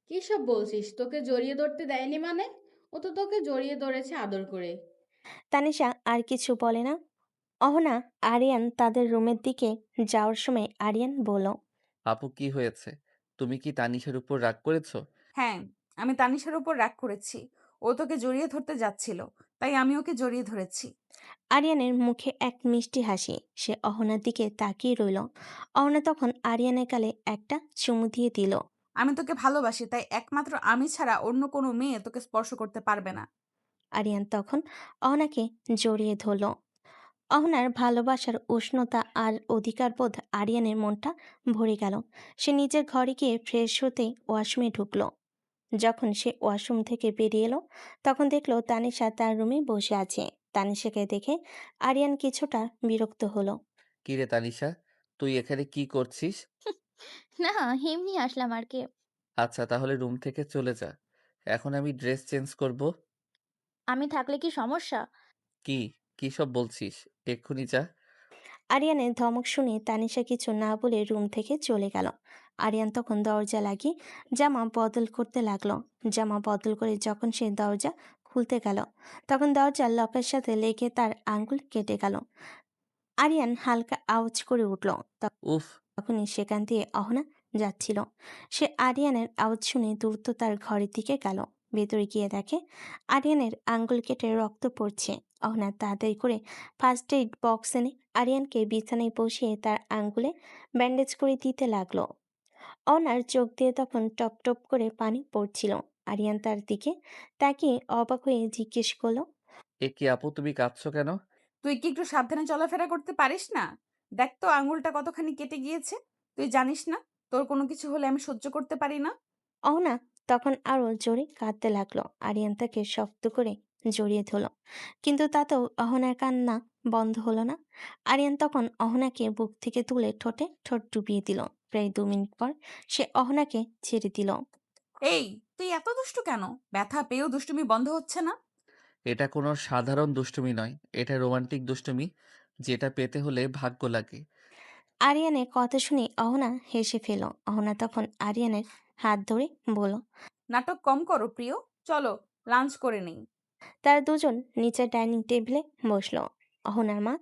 কি সব বলছিস? তোকে জড়িয়ে ধরতে দেয়নি মানে? ও তো তোকে জড়িয়ে ধরেছে আদর করে। তানিশা আর কিছু বলে না। অহনা আরিয়ান তাদের রুমের দিকে যাওয়ার সময় আরিয়ান বলল, আপু কি হয়েছে? তুমি কি তানিশার উপর রাগ করেছো? হ্যাঁ, আমি তানিশার উপর রাগ করেছি। ও তোকে জড়িয়ে ধরতে যাচ্ছিল, তাই আমি ওকে জড়িয়ে ধরেছি। আরিয়ানের মুখে এক মিষ্টি হাসি। সে অহনার দিকে তাকিয়ে রইল। অহনা তখন আরিয়ানের গালে একটা চুমু দিয়ে দিল। আমি তোকে ভালোবাসি, তাই একমাত্র আমি ছাড়া অন্য কোনো মেয়ে তোকে স্পর্শ করতে পারবে না। আরিয়ান তখন অহনাকে জড়িয়ে ধরল। অহনার ভালোবাসার উষ্ণতা আর অধিকারবোধ আরিয়ানের মনটা ভরে গেল। সে নিজের ঘরে গিয়ে ফ্রেশ হতে ওয়াশরুমে ঢুকলো। যখন সে ওয়াশরুম থেকে বেরিয়ে এলো, তখন দেখলো তানিশা তার রুমে বসে আছে। তানিশাকে দেখে আরিয়ান কিছুটা বিরক্ত হলো। কি রে তানিশা, তুই এখানে কি করছিস? না, এমনি আসলাম আর কি। আচ্ছা তাহলে রুম থেকে চলে যা। এখন আমি ড্রেস চেঞ্জ করব। আমি থাকলে কি সমস্যা? কি কি সব বলছিস? এক্ষুনি যা। আরিয়ানের ধমক শুনে তানিশা কিছু না বলে রুম থেকে চলে গেল। আরিয়ান তখন দরজা লাগিয়ে জামা বদল করতে লাগলো। জামা বদল করে যখন সে দরজা খুলতে গেল, তখন দরজার লকের সাথে লেগে তার আঙ্গুল কেটে গেল। আরিয়ান হালকা আওয়াজ করে উঠল। উফ। তখনই সেখান দিয়ে অহনা যাচ্ছিল। সে আরিয়ানের আওয়াজ শুনে দ্রুত তার ঘরের দিকে গেল। ভেতরে গিয়ে দেখে আরিয়ানের আঙ্গুল কেটে রক্ত পড়ছে। অহনা তাড়াতাড়ি করে ফার্স্ট এইড বক্স এনে আরিয়ানকে বিছানায় বসিয়ে তার আঙ্গুলে ব্যান্ডেজ করে দিতে লাগলো। অহনার চোখ দিয়ে তখন টপ টপ করে পানি পড়ছিল। আরিয়ান তার দিকে তাকিয়ে অবাক হয়ে জিজ্ঞেস করলো, এ কি আপু, তুমি কাঁদছো কেন? তুই কি একটু সাবধানে চলাফেরা করতে পারিস না? দেখ তো আঙুলটা কতখানি কেটে গিয়েছে। তুই জানিস না তোর কোনো কিছু হলে আমি সহ্য করতে পারি না? অহনা তখন আরো জোরে কাঁদতে লাগলো। আরিয়ান তাকে শক্ত করে জড়িয়ে ধরল, কিন্তু তাতেও অহনার কান্না বন্ধ হলো না। আরিয়ান তখন অহনাকে বুক থেকে তুলে ঠোঁটে ঠোঁট ডুবিয়ে দিল। প্রায় 2 মিনিট পর সে অহনাকে ছেড়ে দিল। এই, তুই এত দুষ্টু কেন? ব্যথা পেয়েও দুষ্টুমি বন্ধ হচ্ছে না। এটা কোনো সাধারণ দুষ্টুমি নয়, এটা রোমান্টিক দুষ্টুমি, যেটা পেতে হলে ভাগ্য লাগে। আরিয়ানের কথা শুনে অহনা হেসে ফেল। অহনা তখন আরিয়ানের হাত ধরে বলল। নাটক কম করো প্রিয়, চলো লাঞ্চ করে নেই। তারা দুজন নিচের ডাইনিং টেবিলে বসলো। অহনার মা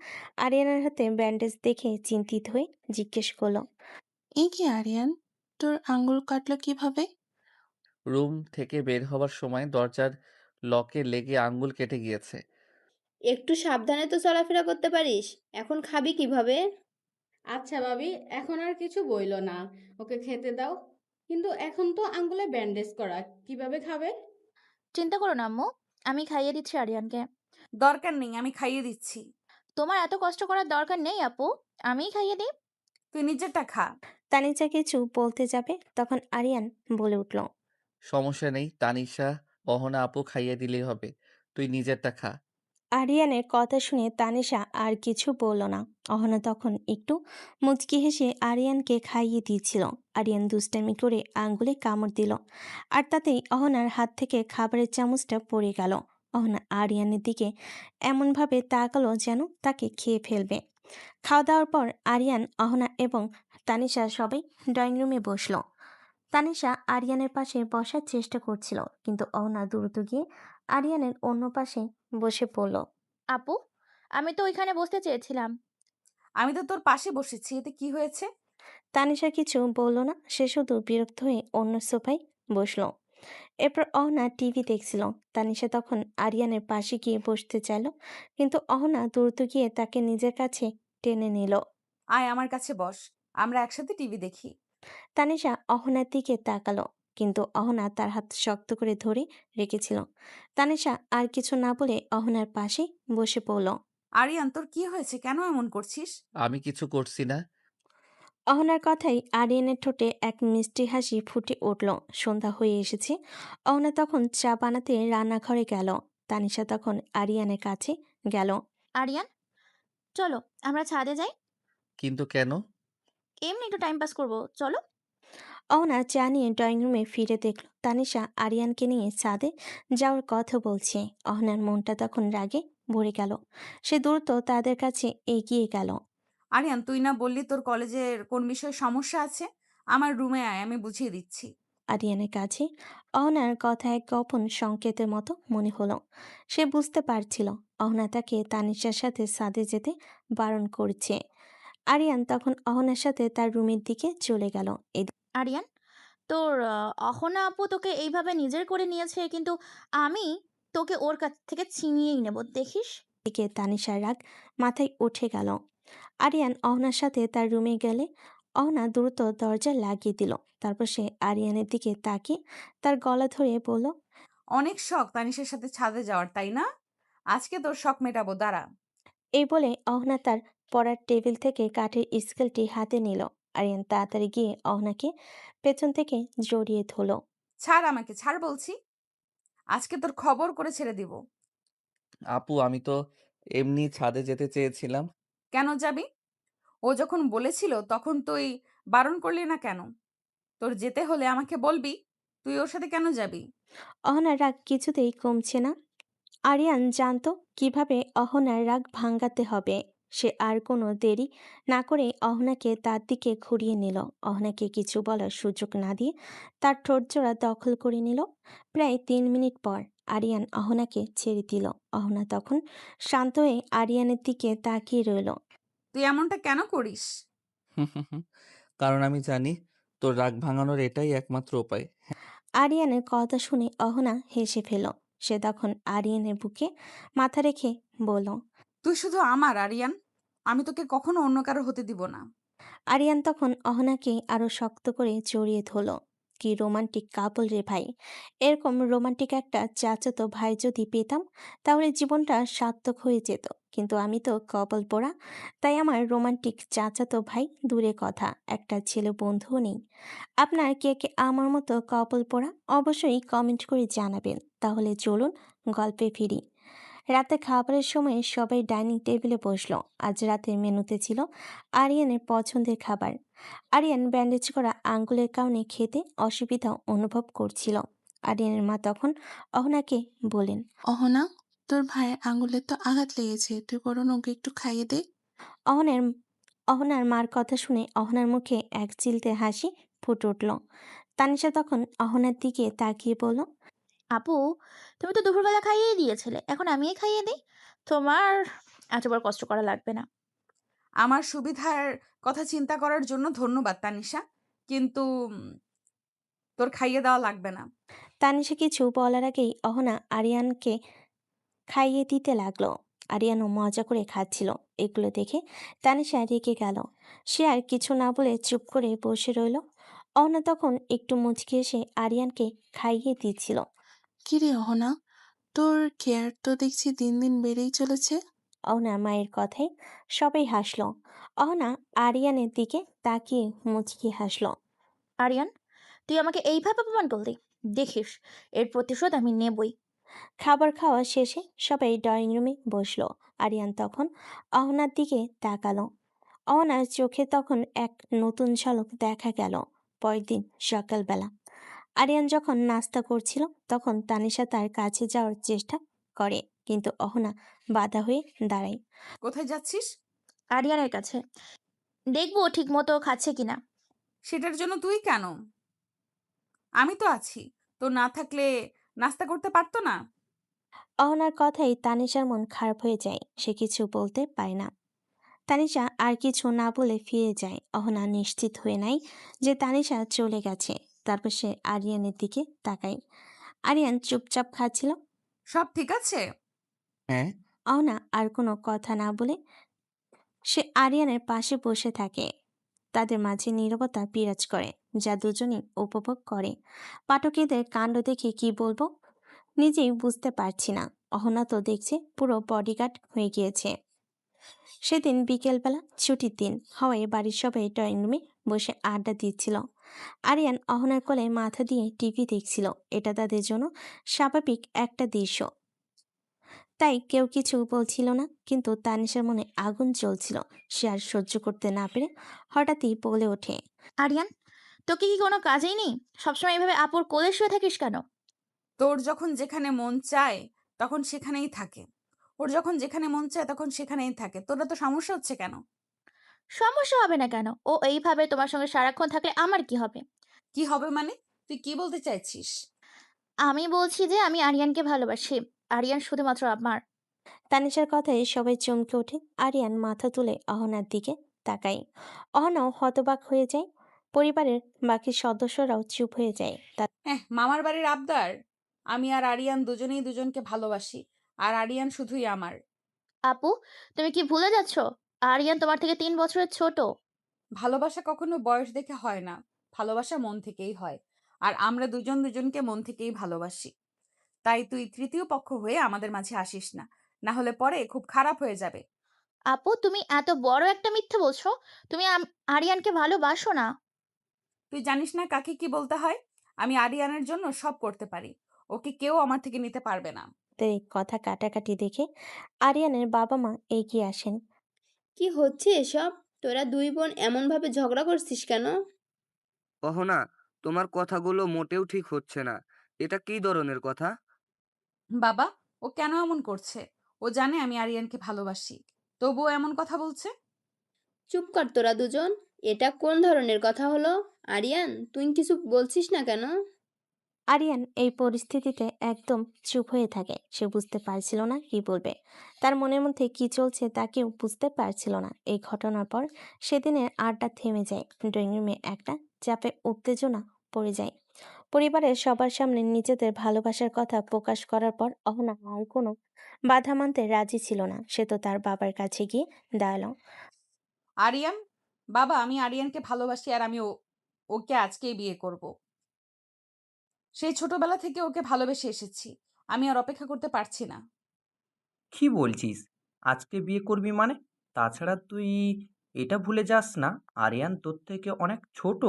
আরিয়ানের হাতে ব্যান্ডেজ দেখে চিন্তিত হয়ে জিজ্ঞেস করলো, এই কি আরিয়ান, তোর আঙ্গুল কাটলো কিভাবে? রুম থেকে বের হওয়ার সময় দরজার লকে লেগে আঙ্গুল কেটে গিয়েছে। একটু সাবধানে তো চলাফেরা করতে পারিস। এখন খাবি কিভাবে? আচ্ছা ভাবি, এখন আর কিছু বইলো না। ওকে খেতে দাও। কিন্তু এখন তো আঙ্গুলে ব্যান্ডেজ করা, কিভাবে খাবে? চিন্তা করো না আম্মু, আমি খাইয়ে দিচ্ছি আরিয়ানকে। দরকার নেই, আমি খাইয়ে দিচ্ছি। তোমার এত কষ্ট করার দরকার নেই আপু, আমিই খাইয়ে দিই। তুই নিজেরটা খা। তানিজা কিছু বলতে যাবে, তখন আরিয়ান বলে উঠল, সমস্যা নেই তানিশা, অহনা আপু খাইয়ে দিলেই হবে, তুই নিজেরটা খা। আরিয়ানের কথা শুনে তানিশা আর কিছু বলল না। অহনা তখন একটু মুচকি হেসে আরিয়ানকে খাইয়ে দিয়েছিল। আরিয়ান দুষ্টামি করে আঙ্গুলে কামড় দিল, আর তাতেই অহনার হাত থেকে খাবারের চামচটা পড়ে গেল। অহনা আরিয়ানের দিকে এমনভাবে তাকালো যেন তাকে খেয়ে ফেলবে। খাওয়া দাওয়ার পর আরিয়ান, অহনা এবং তানিশা সবাই ড্রয়িং রুমে বসলো। তানিশা আরিয়ানের পাশে বসার চেষ্টা করছিল, কিন্তু অহনা দ্রুত গিয়ে আরিয়ানের অন্য পাশে বসে পড়ল। আপু, আমি তো ওইখানে বসতে চেয়েছিলাম। আমি তো তোর পাশে বসেছি, এতে কি হয়েছে? তানিশা কিছু বলল না, সে শুধু বিরক্ত হয়ে অন্য সোফায় বসলো। এরপর অহনা টিভি দেখছিল। তানিশা তখন আরিয়ানের পাশে গিয়ে বসতে চাইল, কিন্তু অহনা দ্রুত গিয়ে তাকে নিজের কাছে টেনে নিল। আয় আমার কাছে বস, আমরা একসাথে টিভি দেখি। তানিশা অহনার দিকে তাকালো, কিন্তু অহনা তার হাত শক্ত করে ধরে রেখেছিল। তানিশা আর কিছু না বলে অহনার পাশে বসে পড়ল। আরিয়ান, তোর কি হয়েছে? কেন এমন করছিস? আমি কিছু করছি না। অহনার কথাই আরিয়ানের ঠোঁটে এক মিষ্টি হাসি ফুটে উঠল। সন্ধ্যা হয়ে এসেছে। অহনা তখন চা বানাতে রান্নাঘরে গেল। তানিশা তখন আরিয়ানের কাছে গেল। আরিয়ান, চলো আমরা ছাদে যাই। কিন্তু কেন? এমনি একটু টাইম পাস করবো, চলো। অহনা চা নিয়ে ড্রয়িং রুমে ফিরে দেখল তানিশা আরিয়ানকে নিয়ে ছাদে যাওয়ার কথা বলছে। অহনার মনটা তখন রাগে ভরে গেল। সে দ্রুত তাদের কাছে এগিয়ে গেল। আরিয়ান, তুই না বললি তোর কলেজের কোন বিষয়ে সমস্যা আছে? আমার রুমে আয়, আমি বুঝিয়ে দিচ্ছি। আরিয়ানের কাছে অহনার কথা এক গোপন সংকেতের মতো মনে হলো। সে বুঝতে পারছিল অহনা তাকে তানিশার সাথে ছাদে যেতে বারণ করছে। আরিয়ান তখন অহনার সাথে তার রুমের দিকে চলে গেল। আরিয়ান, তোর অহনা আপু তোকে এইভাবে নিজের করে নিয়েছে, কিন্তু আমি তোকে ওর কাছ থেকে ছিনিয়েই নেব, দেখিস। এদিকে তানিশার রাগ মাথায় উঠে গেল। আরিয়ান অহনার সাথে তার রুমে গেলে অহনা দ্রুত দরজা লাগিয়ে দিল। তারপর সে আরিয়ানের দিকে তাকিয়ে তার গলা ধরে বলল, অনেক শখ তানিশের সাথে ছাদে যাওয়ার, তাই না? আজকে তোর শখ মেটাবো, দাঁড়া। এই বলে অহনা তার পড়ার টেবিল থেকে কাঠের স্কেলটি হাতে নিল। আরিয়ান তাড়াতাড়ি গিয়ে অহনাকে পেছন থেকে জড়িয়ে ধরল। ছাড় আমাকে, ছাড় বলছি। আজকে তোর খবর করে ছেড়ে দিব। আপু, আমি তো এমনি ছাদে যেতে চেয়েছিলাম। কেন যাবি? ও যখন বলেছিল তখন তুই বারণ করলি না কেন? তোর যেতে হলে আমাকে বলবি। তুই ওর সাথে কেন যাবি? অহনার রাগ কিছুতেই কমছে না। আরিয়ান জানতো কিভাবে অহনার রাগ ভাঙাতে হবে। সে আর কোনো দেরি না করে অহনাকে তার দিকে ঘুরিয়ে নিল। অহনাকে কিছু বলার সুযোগ না দিয়ে তার ঠোঁটজোড়া দখল করে নিল। প্রায় 3 মিনিট পর আরিয়ান অহনাকে ছেড়ে দিল। অহনা তখন শান্ত হয়ে আরিয়ানের দিকে তাকিয়ে রইল। তুই এমনটা কেন করিস? কারণ আমি জানি তোর রাগ ভাঙানোর এটাই একমাত্র উপায়। আরিয়ানের কথা শুনে অহনা হেসে ফেল। সে তখন আরিয়ানের বুকে মাথা রেখে বলল, তুই শুধু আমার আরিয়ান, আমি তোকে কখনো অন্য কারো হতে দিব না। আরিয়ান তখন অহনাকে আরো শক্ত করে জড়িয়ে ধরল। কি রোমান্টিক কাপল রে ভাই! এরকম রোমান্টিক একটা চাচাতো ভাই যদি পেতাম তাহলে জীবনটা সার্থক হয়ে যেত। কিন্তু আমি তো কপাল পোড়া, তাই আমার রোমান্টিক চাচাতো ভাই দূরে কথা, একটা ছেলে বন্ধুও নেই। আপনার কে কে আমার মতো কপাল পোড়া অবশ্যই কমেন্ট করে জানাবেন। তাহলে চলুন গল্পে ফিরি। রাতে খাবারের সময় সবাই ডাইনিং টেবিলে বসলো। আজ রাতের মেনুতে ছিল আরিয়ানের পছন্দের খাবার। আরিয়ান ব্যান্ডেজ করা আঙ্গুলের কারণে খেতে অসুবিধা অনুভব করছিল। আরিয়ানের মা তখন অহনাকে বলেন, অহনা, তোর ভাইয়ের আঙুলে তো আঘাত লেগেছে, তুই বরং ওকে একটু খাইয়ে দে। অহনের অহনার মার কথা শুনে অহনার মুখে এক চিলতে হাসি ফুটে উঠল। তানিশা তখন অহনার দিকে তাকিয়ে বলল, আপু, তুমি তো দুপুরবেলা খাইয়েই দিয়েছিলে, এখন আমিই খাইয়ে দিই। তোমার এত বড় কষ্ট করা লাগবে না। আমার সুবিধার কথা চিন্তা করার জন্য ধন্যবাদ তানিশা, কিন্তু তোর খাইয়ে দেওয়া লাগবে না। তানিশা কিছু বলার আগেই অহনা আরিয়ানকে খাইয়ে দিতে লাগলো। আরিয়ানও মজা করে খাচ্ছিল। এগুলো দেখে তানিশা রেগে গেল। সে আর কিছু না বলে চুপ করে বসে রইল। অহনা তখন একটু মুচকি এসে আরিয়ানকে খাইয়ে দিচ্ছিল। কিরে অহনা, তোর কেয়ার তো দেখছি দিন দিন বেড়েই চলেছে। অহনার মায়ের কথায় সবাই হাসলো। অহনা আরিয়ানের দিকে তাকিয়ে মুচকি হাসলো। আরিয়ান, তুই আমাকে এইভাবে অপমান করলি, দেখিস এর প্রতিশোধ আমি নেবই। খাবার খাওয়া শেষে সবাই ড্রয়িং রুমে বসলো। আরিয়ান তখন অহনার দিকে তাকালো। অহনার চোখে তখন এক নতুন ঝলক দেখা গেল। পরের দিন সকালবেলা আরিয়ান যখন নাস্তা করছিল তখন তানিশা তার কাছে যাওয়ার চেষ্টা করে, কিন্তু অহনা বাধা হয়ে দাঁড়ায়। কোথায় যাচ্ছিস? আরিয়ানের কাছে। দেখবো ঠিক মতো খাচ্ছে কিনা। সেটার জন্য তুই কেন? আমি তো আছি। তোর না থাকলে নাস্তা করতে পারতো না? অহনার কথাই তানিশার মন খারাপ হয়ে যায়, সে কিছু বলতে পারে না। তানিশা আর কিছু না বলে ফিরে যায়। অহনা নিশ্চিত হয়ে নেয় যে তানিশা চলে গেছে। তারপর সে আরিয়ানের দিকে তাকায়। আরিয়ান চুপচাপ খাচ্ছিল। সব ঠিক আছে? হ্যাঁ। অহনা আর কোনো কথা না বলে সে আরিয়ানের পাশে বসে থাকে। তাদের মাঝে নীরবতা বিরাজ করে, যা দুজনেই উপভোগ করে। পাঠকেদের কাণ্ড দেখে কি বলবো নিজেই বুঝতে পারছি না। অহনা তো দেখছে পুরো বডিগার্ড হয়ে গিয়েছে। সেদিন বিকেলবেলা ছুটির দিন হওয়ায় বাড়ির সবাই ড্রয়িং রুমে বসে আড্ডা দিচ্ছিল। আরিয়ান অহনার কোলে মাথা দিয়ে টিভি দেখছিল। এটা তাদের জন্য স্বাভাবিক একটা দৃশ্য, তাই কেউ কিছু বলছিল না। কিন্তু তানিশার মনে আগুন জ্বলছিল। সে আর সহ্য করতে না পেরে হঠাৎই বলে ওঠে, আরিয়ান, তোকে কি কোনো কাজেই নেই? সবসময় এভাবে আপুর কোলে শুয়ে থাকিস কেন? তোর যখন যেখানে মন চায় তখন সেখানেই থাকে। ওর যখন যেখানে মন চায় তখন সেখানেই থাকে। তোরা তো সমস্যা হচ্ছে কেন? সমস্যা হবে না কেন? ও এইভাবে তোমার সঙ্গে সারাক্ষণ থাকলে আমার কি হবে? কি হবে মানে? তুই কি বলতে চাইছিস? আমি বলছি যে আমি আরিয়ানকে ভালোবাসি। আরিয়ান শুধুমাত্র আমার। তানিশার কথায় সবাই চমকে ওঠে। আরিয়ান মাথা তুলে অহনার দিকে তাকায়। অহনাও হতবাক হয়ে যায়। পরিবারের বাকি সদস্যরাও চুপ হয়ে যায়। মামার বাড়ির আবদার? আমি আর আরিয়ান দুজনেই দুজনকে ভালোবাসি। আর আরিয়ান শুধুই আমার। আপু, তুমি কি ভুলে যাচ্ছ? আরিয়ান তোমার থেকে ৩ বছরের ছোট। ভালোবাসা কখনো বয়স দেখে হয় না। ভালোবাসা মন থেকেই হয়। আর আমরা দুজন দুজনকে মন থেকেই ভালোবাসি। তাই তুই তৃতীয় পক্ষ হয়ে আমাদের মাঝে আসিস না। না হলে পরে খুব খারাপ হয়ে যাবে। আপু, তুমি এত বড় একটা মিথ্যে বলছো। তুমি আরিয়ানকে ভালোবাসো না। তুই জানিস না কাকে কি বলতে হয়? আমি আরিয়ানের জন্য সব করতে পারি। ওকে কেউ আমার থেকে নিতে পারবে না। তাদের এই কথা কাটাকাটি দেখে আরিয়ানের বাবা মা এগিয়ে আসেন। কি হচ্ছে এসব? তোরা দুই বোন এমনভাবে ঝগড়া করছিস কেন? অহনা, তোমার কথাগুলো মোটেও ঠিক হচ্ছে না। এটা কি ধরনের কথা? বাবা, ও কেন এমন করছে? ও জানে আমি আরিয়ানকে ভালোবাসি। তবুও এমন কথা বলছে। চুপ কর তোরা দুজন। এটা কোন ধরনের কথা হলো? আরিয়ান, তুই কিছু বলছিস না কেন? আরিয়ান এই পরিস্থিতিতে একদম চুপ হয়ে থাকে। সে বুঝতে পারছিল না কি বলবে। তার মনের মধ্যে কি চলছে তা কেউ বুঝতে পারছিল না। এই ঘটনার পর সেদিনের আড্ডা থেমে যায়। ড্রয়িং রুমে একটা চাপে উত্তেজনা পড়ে যায়। পরিবারের সবার সামনে নিজেদের ভালোবাসার কথা প্রকাশ করার পর অহনা আর কোনো বাধা মানতে রাজি ছিল না। সে তো তার বাবার কাছে গিয়ে দাঁড়ালো। আরিয়ান, বাবা, আমি আরিয়ানকে ভালোবাসি আর আমি ওকে আজকেই বিয়ে করব। সেই ছোটবেলা থেকে ওকে ভালোবেসে এসেছি। আমি আর অপেক্ষা করতে পারছি না। কি বলছিস? আজকে বিয়ে করবি মানে? তাছাড়া তুই এটা ভুলে যাস না, আরিয়ান তোর থেকে অনেক ছোট।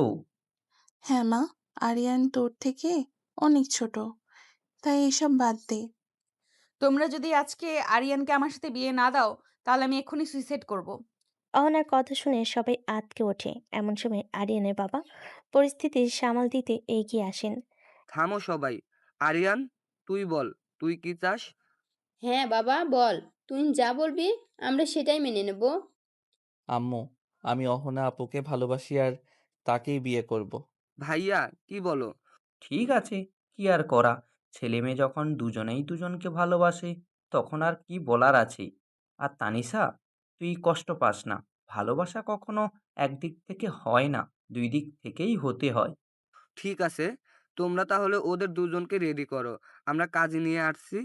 হ্যাঁ মা, আরিয়ান তোর থেকে অনেক ছোট। তাই এসব বাদ দে। তোমরা যদি আজকে আরিয়ানকে আমার সাথে বিয়ে না দাও, তাহলে আমি এক্ষুনি সুইসাইড করব। অহনার কথা শুনে সবাই আঁতকে ওঠে। এমন সময় আরিয়ানের বাবা পরিস্থিতি সামাল দিতে এগিয়ে আসেন। থামো সবাই। আরিয়ান, তুই বল, তুই কি চাস? হ্যাঁ বাবা, বল। তুই যা বলবি আমরা সেটাই মেনে নেব। আম্মু, আমি অহনা আপুকে ভালোবাসি আর তাকেই বিয়ে করব। ভাইয়া, কি বলো? ঠিক আছে, কি আর করা? ছেলে মেয়ে যখন দুজনেই দুজনকে ভালোবাসে, তখন আর কি বলার আছে? আর তানিশা, তুই কষ্ট পাস না। ভালোবাসা কখনো একদিক থেকে হয় না, দুই দিক থেকেই হতে হয়। ঠিক আছে, তোমরা তাহলে ওদের দুজনকে রেডি করো। আমরা কাজে নিয়ে আসছি।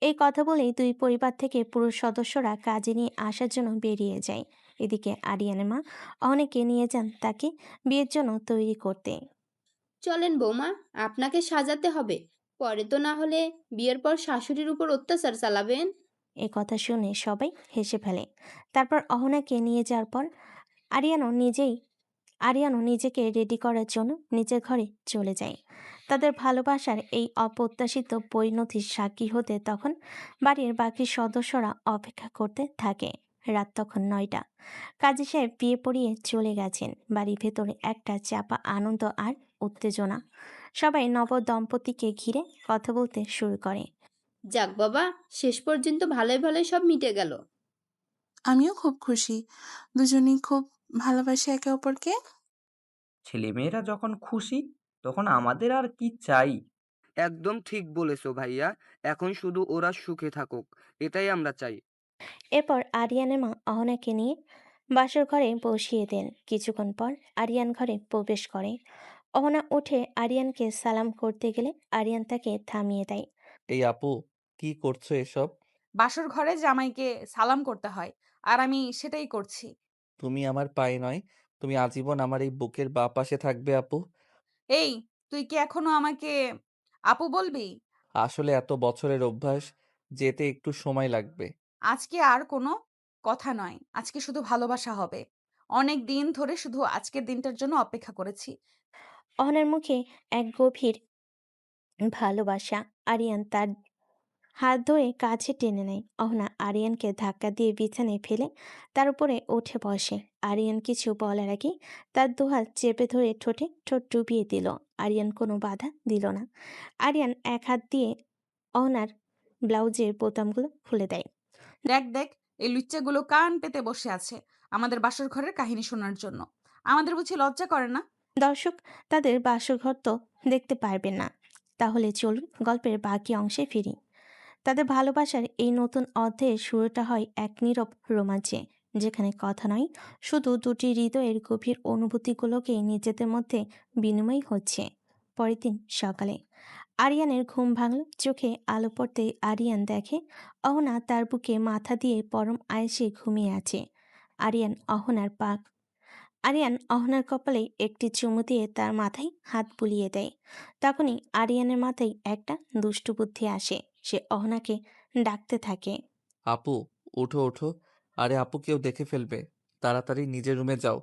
এই কথা বলেই দুই পরিবার থেকে পুরুষ সদস্যরা কাজে নিয়ে আসার জন্য বেরিয়ে যায়। এদিকে আরিয়ানের মা অনেকে নিয়ে যান তাকে বিয়ের জন্য তৈরি করতে। চলেন বৌমা, আপনাকে সাজাতে হবে। পরে তো না হলে বিয়ের পর শাশুড়ির উপর অত্যাচার চালাবেন। এ কথা শুনে সবাই হেসে ফেলে। তারপর অহনাকে নিয়ে যাওয়ার পর আরিয়ানও নিজেই আরিয়ানও নিজেকে রেডি করার জন্য নিজের ঘরে চলে যায়। তাদের ভালোবাসার এই অপ্রত্যাশিত পরিণতির সাক্ষী হতে তখন বাড়ির বাকি সদস্যরা অপেক্ষা করতে থাকে। রাত তখন ৯টা। কাজী সাহেব বিয়ে পড়িয়ে চলে গেছেন। বাড়ির ভেতরে একটা চাপা আনন্দ আর উত্তেজনা। সবাই নব দম্পতিকে ঘিরে কথা বলতে শুরু করে। যাক বাবা, শেষ পর্যন্ত ভালোই ভালোই সব মিটে গেল। আমিও খুব খুশি। দুজনেই খুব ভালোবাসি একে অপরকে। ছেলেমেয়েরা যখন খুশি তখন আমাদের আর কি চাই? একদম ঠিক বলেছো ভাইয়া। এখন শুধু ওরা সুখে থাকুক, এটাই আমরা চাই। এরপর আরিয়ানের মা অহনাকে নিয়ে বাসর ঘরে বসিয়ে দেন। কিছুক্ষণ পর আরিয়ান ঘরে প্রবেশ করে। অহনা উঠে আরিয়ানকে সালাম করতে গেলে আরিয়ান তাকে থামিয়ে দেয়। এই আপু, কি করছো এসব? বাসর ঘরে জামাইকে সালাম করতে হয়, আর আমি সেটাই করছি। তুমি আমার পায়ে নয়, তুমি আজীবন আমার এই বুকের বাঁ পাশে থাকবে আপু। এই, তুই কি এখনো আমাকে আপু বলবি? আসলে এত বছরের অভ্যাস, যেতে একটু সময় লাগবে। আজকে আর কোনো কথা নয়, আজকে শুধু ভালোবাসা হবে। অনেক দিন ধরে শুধু আজকের দিনটার জন্য অপেক্ষা করেছি। অহনার মুখে এক গভীর ভালোবাসা। আরিয়ান তার হাত ধরে কাছে টেনে নেয়। অহনা আরিয়ানকে ধাক্কা দিয়ে বিছানায় ফেলে তার উপরে উঠে বসে। আরিয়ান কিছু বলার আগে তার দুহাত চেপে ধরে ঠোঁটে ঠোঁট ডুবিয়ে দিল। আরিয়ান কোনো বাধা দিল না। আরিয়ান এক হাত দিয়ে অহনার ব্লাউজের বোতামগুলো খুলে দেয়। দেখ দেখ, এই লুচ্চাগুলো কান পেতে বসে আছে আমাদের বাসর ঘরের কাহিনী শোনার জন্য। আমাদের বুঝি লজ্জা করে না? দর্শক তাদের বাসঘর তো দেখতে পারবেন না, তাহলে চলুন গল্পের বাকি অংশে ফিরি। তাদের ভালোবাসার এই নতুন অধ্যায়ের শুরুটা হয় এক নীরব রোমাঞ্চে, যেখানে কথা নয়, শুধু দুটি হৃদয়ের গভীর অনুভূতিগুলোকে নিজেদের মধ্যে বিনিময় হচ্ছে। পরের দিন সকালে আরিয়ানের ঘুম ভাঙল। চোখে আলো পড়তেই আরিয়ান দেখে অহনা তার বুকে মাথা দিয়ে পরম আয়েসে ঘুমিয়ে আছে। আরিয়ান অহনার কপালে একটি চুমু দিয়ে তার মাথায় হাত বুলিয়ে দেয়। তখনই আরিয়ানের মাথায় একটা দুষ্টু বুদ্ধি আসে। সে অহনাকে ডাকতে থাকে। আপু, উঠো ওঠো। আরে আপু, কেউ দেখে ফেলবে, তাড়াতাড়ি নিজের রুমে যাও।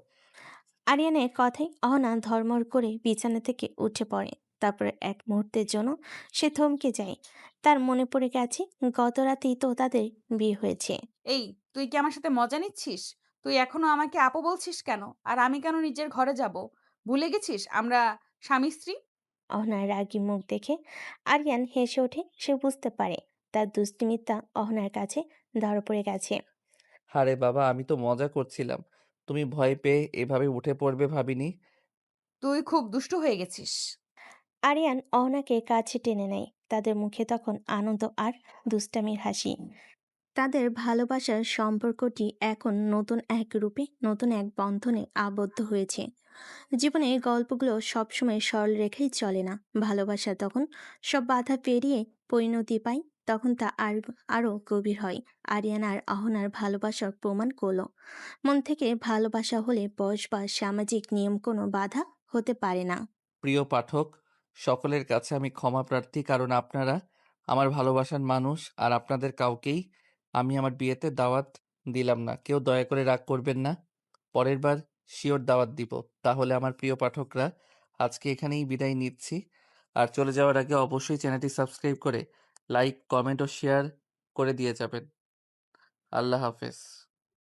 আরিয়ানের কথায় অহনা ধর্মর করে বিছানা থেকে উঠে পড়ে। তারপর এক মুহূর্তের জন্য সে থমকে যায়। তার মনে পড়ে গেছে গত রাতেই তো তাদের বিয়ে হয়েছে। এই, তুই কি আমার সাথে মজা নিচ্ছিস? তুই এখনো আমাকে আপু বলছিস কেন? আর আমি কেন নিজের ঘরে যাব? ভুলে গেছিস আমরা স্বামী স্ত্রী? অহনার রাগী মুখ দেখে আরিয়ান হেসে ওঠে। সে বুঝতে পারে তার দুষ্টিমিতা অহনার কাছে ধরা পড়ে গেছে। আরে বাবা, আমি তো মজা করছিলাম। তুমি ভয় পেয়ে এভাবে উঠে পড়বে ভাবিনি। তুই খুব দুষ্টু হয়ে গেছিস। আরিয়ান অহনাকে কাছে টেনে নেয়। তাদের মুখে তখন আনন্দ আর দুষ্টামির হাসি। তাদের ভালোবাসার সম্পর্কটি এখন নতুন এক রূপে, নতুন এক বন্ধনে আবদ্ধ হয়েছে। জীবনে গল্পগুলো সবসময় সরল রেখেই চলে না। ভালোবাসা তখন সব বাধা পেরিয়ে পরিণতি পায়, তখন তা আরো গভীর হয়। আরিয়ান আর অহনার ভালোবাসার প্রমাণ করলো মন থেকে ভালোবাসা হলে বয়স বা সামাজিক নিয়ম কোনো বাধা হতে পারে না। প্রিয় পাঠক, সকলের কাছে আমি ক্ষমা প্রার্থী, কারণ আপনারা আমার ভালোবাসার মানুষ, আর আপনাদের কাউকেই আমি আমার বিয়েতে দাওয়াত দিলাম না। কেউ দয়া করে রাগ করবেন না। পরের বার শিওর দাওয়াত দিব। তাহলে আমার প্রিয় পাঠকরা, আজকে এখানেই বিদায় নিচ্ছি। আর চলে যাওয়ার আগে অবশ্যই চ্যানেলটি সাবস্ক্রাইব করে লাইক, কমেন্ট ও শেয়ার করে দিয়ে যাবেন। আল্লাহ হাফেজ।